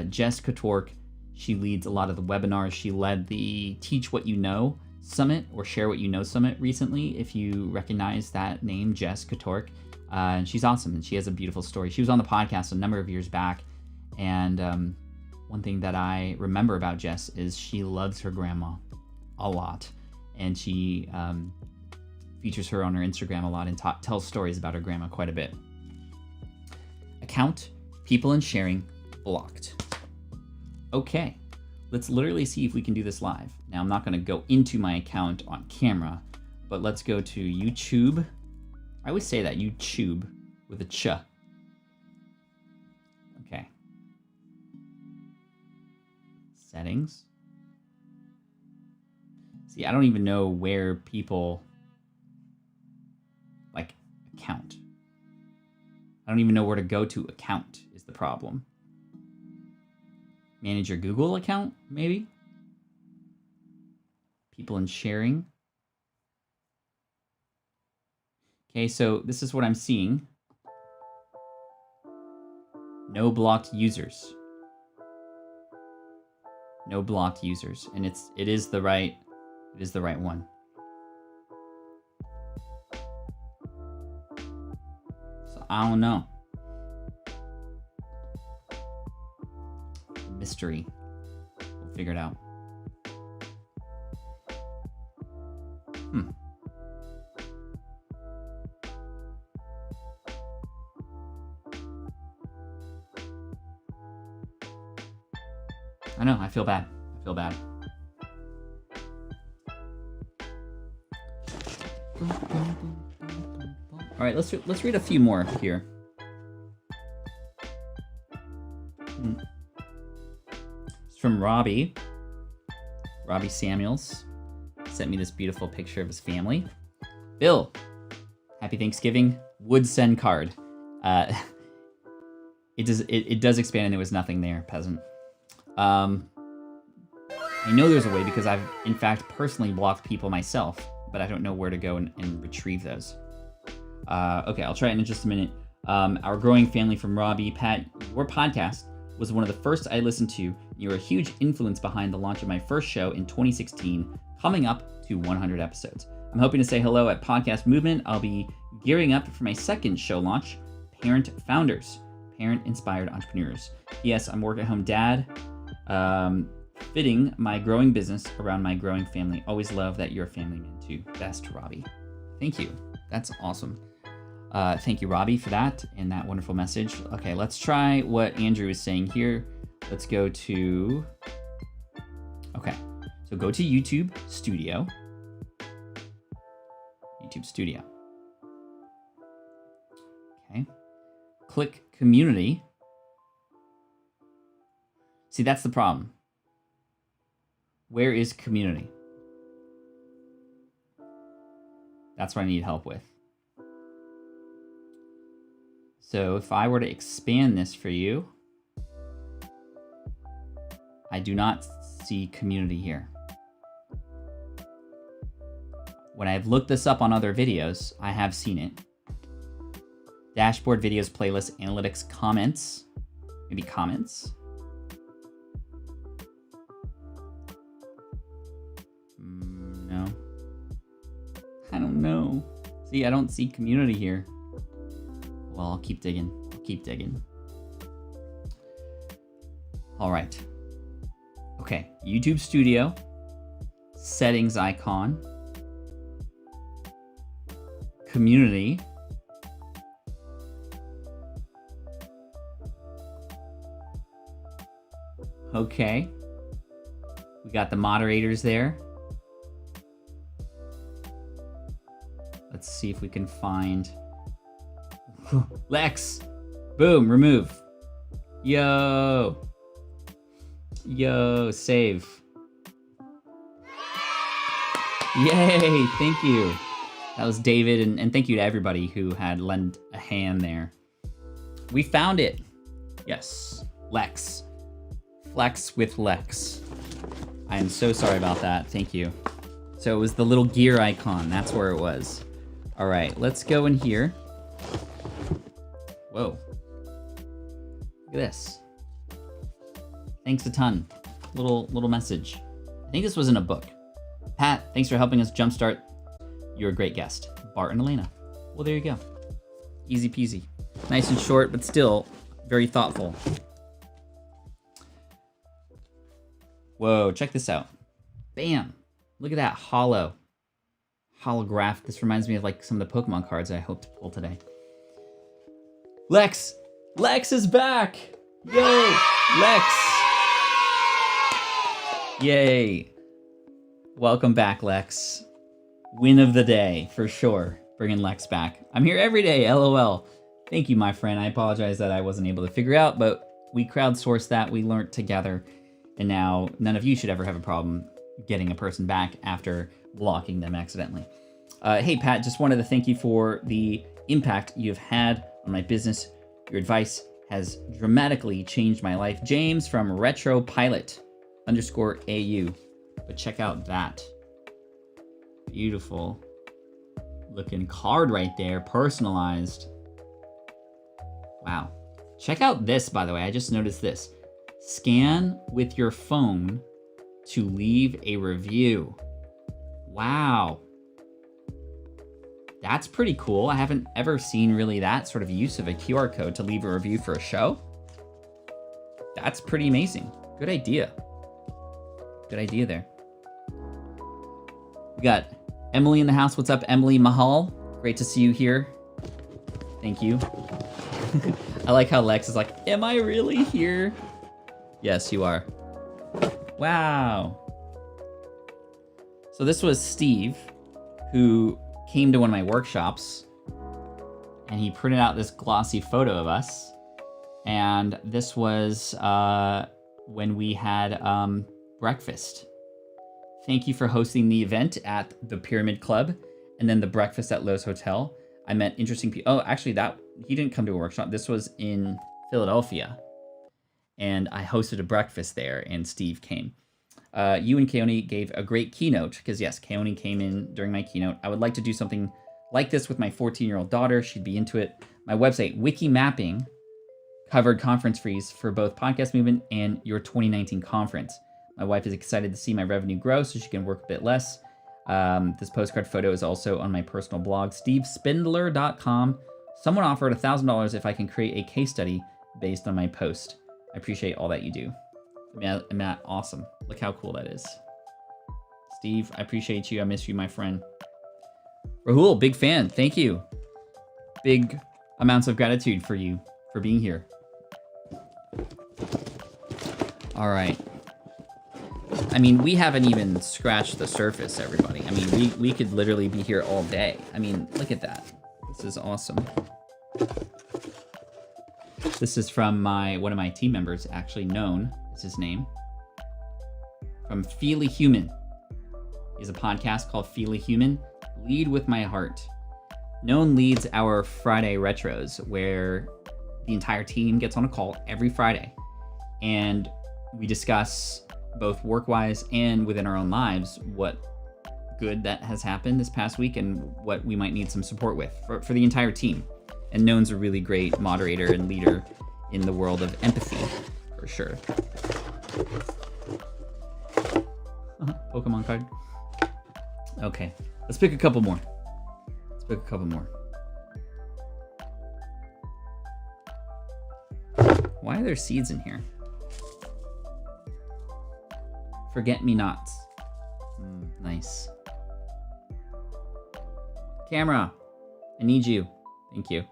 Jess Katork, she leads a lot of the webinars. She led the Teach What You Know Summit or Share What You Know Summit recently, if you recognize that name, Jess Katork. And she's awesome, and she has a beautiful story. She was on the podcast a number of years back, and one thing that I remember about Jess is she loves her grandma a lot, and she features her on her Instagram a lot and tells stories about her grandma quite a bit. Account, people and sharing, blocked. Okay, let's literally see if we can do this live. Now, I'm not going to go into my account on camera, but let's go to YouTube. I always say that, YouTube, with a ch. Okay. Settings. See, I don't even know where people, like, account. I don't even know where to go to account is the problem. Manage your Google account, maybe? People and sharing. Okay, so this is what I'm seeing. No blocked users. No blocked users, and it is the right one. So I don't know. Mystery. We'll figure it out. I know, I feel bad. I feel bad. All right, let's read a few more here. It's from Robbie. Robbie Samuels sent me this beautiful picture of his family. Bill, happy Thanksgiving. Would send card. It does expand, and there was nothing there, peasant. I know there's a way because I've, in fact, personally blocked people myself, but I don't know where to go and retrieve those. Okay, I'll try it in just a minute. Our growing family from Robbie. Pat, your podcast was one of the first I listened to. You were a huge influence behind the launch of my first show in 2016, coming up to 100 episodes. I'm hoping to say hello at Podcast Movement. I'll be gearing up for my second show launch, Parent Founders, Parent-Inspired Entrepreneurs. Yes, I'm work-at-home dad, fitting my growing business around my growing family. Always love that you're a family man too. Best, Robbie. Thank you. That's awesome. Thank you, Robbie, for that and that wonderful message. Okay, let's try what Andrew is saying here. Let's go to... Okay, so go to YouTube Studio. YouTube Studio. Okay. Click Community. See, that's the problem. Where is Community? That's what I need help with. So if I were to expand this for you, I do not see Community here. When I've looked this up on other videos, I have seen it. Dashboard, videos, playlist, analytics, comments. Maybe comments. No. I don't know. See, I don't see Community here. Well, I'll keep digging. I'll keep digging. All right. Okay, YouTube Studio. Settings icon. Community. Okay. We got the moderators there. Let's see if we can find... Lex! Boom, remove. Yo! Yo, save. Yay, thank you. That was David, and thank you to everybody who had lent a hand there. We found it. Yes, Lex. Flex with Lex. I am so sorry about that, thank you. So it was the little gear icon, that's where it was. All right, let's go in here. Whoa. Look at this. Thanks a ton. Little message. I think this was in a book. Pat, thanks for helping us jumpstart. You're a great guest. Bart and Elena. Well, there you go. Easy peasy. Nice and short, but still very thoughtful. Whoa, check this out. Bam. Look at that holograph. This reminds me of like some of the Pokemon cards I hope to pull today. Lex is back. Yay, Lex. Yay. Welcome back, Lex. Win of the day, for sure. Bringing Lex back. I'm here every day, LOL. Thank you, my friend. I apologize that I wasn't able to figure out, but we crowdsourced that. We learned together. And now none of you should ever have a problem getting a person back after blocking them accidentally. Hey, Pat, just wanted to thank you for the impact you've had on my business. Your advice has dramatically changed my life. James from retropilot_AU. But check out that beautiful looking card right there, personalized. Wow. Check out this, by the way. I just noticed this. Scan with your phone to leave a review. Wow. That's pretty cool. I haven't ever seen really that sort of use of a QR code to leave a review for a show. That's pretty amazing. Good idea. Good idea there. We got Emily in the house. What's up, Emily Mahal? Great to see you here. Thank you. I like how Lex is like, am I really here? Yes, you are. Wow. So this was Steve, who came to one of my workshops, and he printed out this glossy photo of us. And this was when we had breakfast. Thank you for hosting the event at the Pyramid Club, and then the breakfast at Lowe's Hotel. I met interesting people. Oh, actually, he didn't come to a workshop. This was in Philadelphia, and I hosted a breakfast there, and Steve came. You and Keone gave a great keynote, because yes, Keone came in during my keynote. I would like to do something like this with my 14-year-old daughter. She'd be into it. My website, Wiki Mapping, covered conference fees for both Podcast Movement and your 2019 conference. My wife is excited to see my revenue grow so she can work a bit less. This postcard photo is also on my personal blog, stevespindler.com. Someone offered $1,000 if I can create a case study based on my post. I appreciate all that you do. Matt, awesome. Look how cool that is. Steve, I appreciate you. I miss you, my friend. Rahul, big fan. Thank you. Big amounts of gratitude for you for being here. All right. I mean, we haven't even scratched the surface, everybody. I mean, we could literally be here all day. I mean, look at that. This is awesome. This is from one of my team members, actually known is his name, from Feely Human. He has a podcast called Feely Human, Lead With My Heart. Known leads our Friday retros, where the entire team gets on a call every Friday, and we discuss both work-wise and within our own lives what good that has happened this past week and what we might need some support with for the entire team. And Known's a really great moderator and leader in the world of empathy, for sure. Pokemon card. Okay, let's pick a couple more. Why are there seeds in here? Forget-me-nots. Nice. Camera, I need you. Thank you.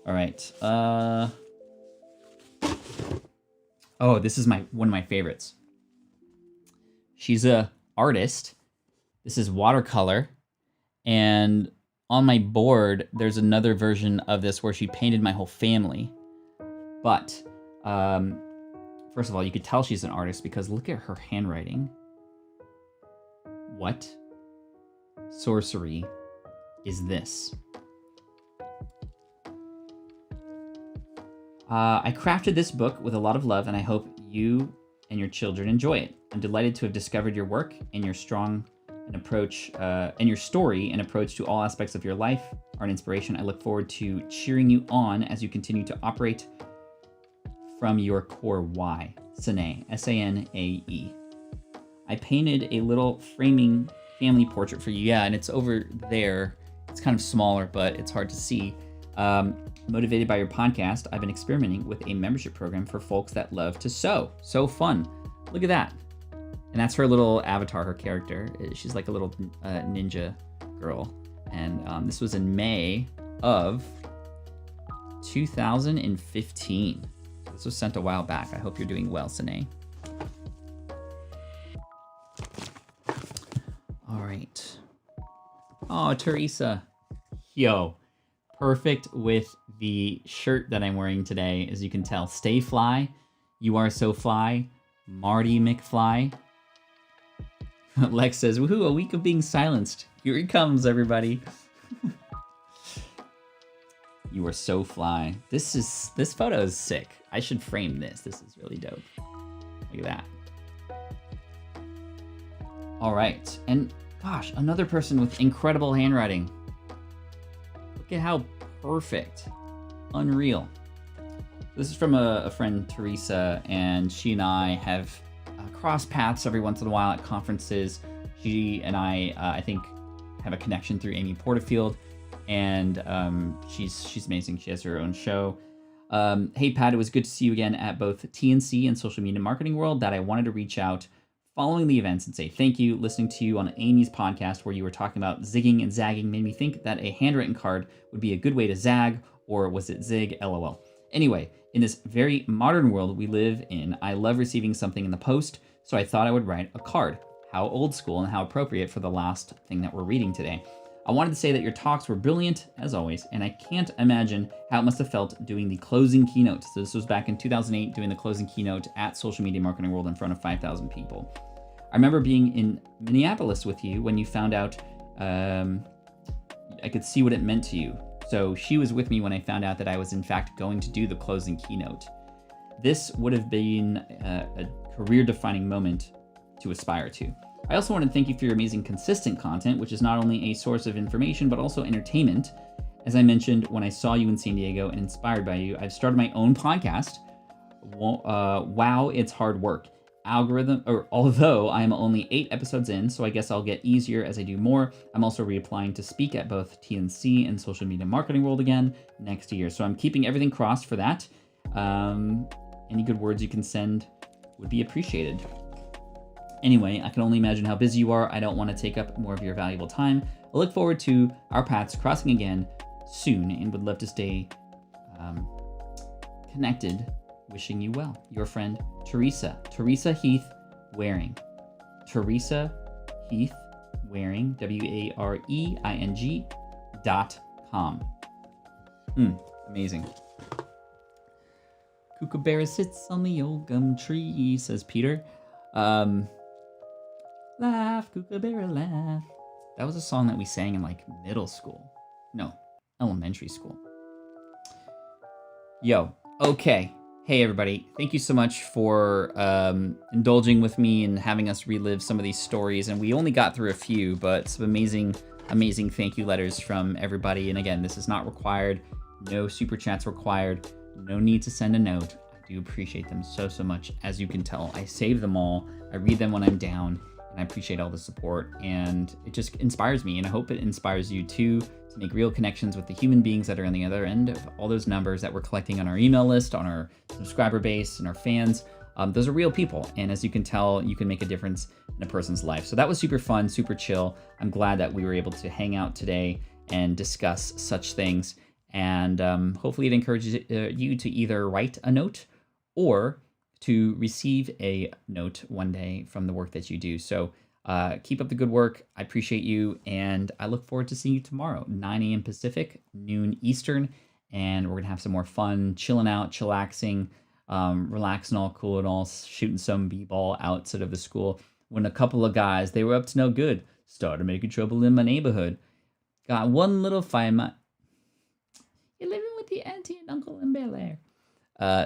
All right. Oh, this is one of my favorites. She's a artist. This is watercolor, and on my board there's another version of this where she painted my whole family. But first of all, you could tell she's an artist because look at her handwriting. What sorcery is this? I crafted this book with a lot of love, and I hope you and your children enjoy it. I'm delighted to have discovered your work and your strong and your story and approach to all aspects of your life are an inspiration. I look forward to cheering you on as you continue to operate from your core why. Sanae, S-A-N-A-E. I painted a little framing family portrait for you. Yeah, and it's over there. It's kind of smaller, but it's hard to see. Motivated by your podcast, I've been experimenting with a membership program for folks that love to sew. So fun. Look at that. And that's her little avatar, her character. She's like a little ninja girl. And this was in May of 2015. This was sent a while back. I hope you're doing well, Sanae. All right. Oh, Teresa. Yo. Perfect with the shirt that I'm wearing today, as you can tell. Stay fly. You are so fly. Marty McFly. Lex says, woohoo, a week of being silenced. Here he comes, everybody. You are so fly. This photo is sick. I should frame this. This is really dope. Look at that. All right. And gosh, another person with incredible handwriting. Look at how perfect. Unreal. This is from a friend, Teresa, and she and I have crossed paths every once in a while at conferences. She and I think, have a connection through Amy Porterfield, and she's amazing. She has her own show. Hey, Pat, it was good to see you again at both TNC and Social Media Marketing World. That I wanted to reach out following the events and say thank you. Listening to you on Amy's podcast where you were talking about zigging and zagging made me think that a handwritten card would be a good way to zag, or was it zig? LOL. Anyway, in this very modern world we live in, I love receiving something in the post, so I thought I would write a card. How old school and how appropriate for the last thing that we're reading today. I wanted to say that your talks were brilliant, as always, and I can't imagine how it must have felt doing the closing keynote. So this was back in 2008, doing the closing keynote at Social Media Marketing World in front of 5,000 people. I remember being in Minneapolis with you when you found out I could see what it meant to you. So she was with me when I found out that I was in fact going to do the closing keynote. This would have been a career-defining moment to aspire to. I also want to thank you for your amazing consistent content, which is not only a source of information, but also entertainment. As I mentioned, when I saw you in San Diego and inspired by you, I've started my own podcast. Wow, it's hard work. Although I am only 8 episodes in, so I guess I'll get easier as I do more. I'm also reapplying to speak at both TNC and Social Media Marketing World again next year. So I'm keeping everything crossed for that. Any good words you can send would be appreciated. Anyway, I can only imagine how busy you are. I don't want to take up more of your valuable time. I look forward to our paths crossing again soon and would love to stay connected. Wishing you well. Your friend, Teresa. Teresa Heath Waring. Teresa Heath Waring, WAREING.com. Amazing. Kookaburra sits on the old gum tree, says Peter. Laugh, Kookaburra, laugh. That was a song that we sang in like middle school. No, elementary school. Yo, okay. Hey everybody, thank you so much for indulging with me and having us relive some of these stories. And we only got through a few, but some amazing thank you letters from everybody. And again, this is not required. No super chats required. No need to send a note. I do appreciate them so much. As you can tell, I save them all. I read them when I'm down, and I appreciate all the support. And it just inspires me, and I hope it inspires you too, to make real connections with the human beings that are on the other end of all those numbers that we're collecting on our email list, on our subscriber base, and our fans. Those are real people, and as you can tell, you can make a difference in a person's life. So that was super fun, super chill. I'm glad that we were able to hang out today and discuss such things, and hopefully it encourages you to either write a note or to receive a note one day from the work that you do. So keep up the good work. I appreciate you, and I look forward to seeing you tomorrow, 9 a.m. Pacific, noon Eastern, and we're going to have some more fun, chilling out, chillaxing, relaxing, all cool and all, shooting some b-ball outside of the school, when a couple of guys, they were up to no good, started making trouble in my neighborhood. Got one little fight. You're living with the auntie and uncle in Bel Air.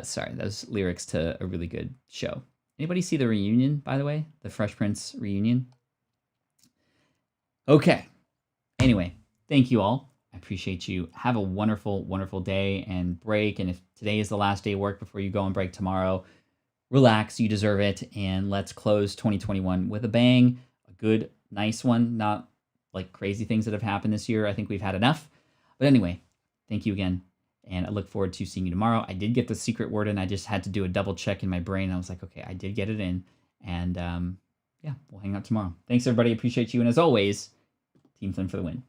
Sorry, those lyrics to a really good show. Anybody see the reunion, by the way? The Fresh Prince reunion? Okay. Anyway, thank you all. I appreciate you. Have a wonderful, wonderful day and break. And if today is the last day of work before you go on break tomorrow, relax. You deserve it. And let's close 2021 with a bang. A good, nice one. Not like crazy things that have happened this year. I think we've had enough. But anyway, thank you again. And I look forward to seeing you tomorrow. I did get the secret word in. I just had to do a double check in my brain. I was like, okay, I did get it in. And yeah, we'll hang out tomorrow. Thanks, everybody. Appreciate you. And as always, Team Flynn for the win.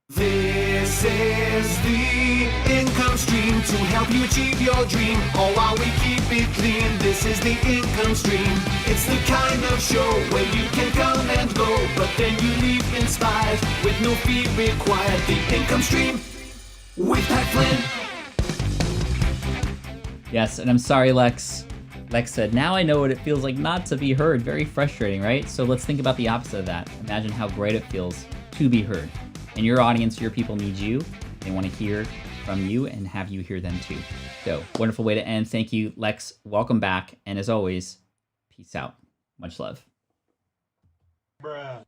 This is the income stream to help you achieve your dream. All while we keep it clean. This is the income stream. It's the kind of show where you can come and go, but then you leave inspired with no fee required. The income stream with Pat Flynn. Yes, and I'm sorry, Lex. Lex said, now I know what it feels like not to be heard. Very frustrating, right? So let's think about the opposite of that. Imagine how great it feels to be heard. And your audience, your people need you. They want to hear from you and have you hear them too. So wonderful way to end. Thank you, Lex. Welcome back. And as always, peace out. Much love. Bruh.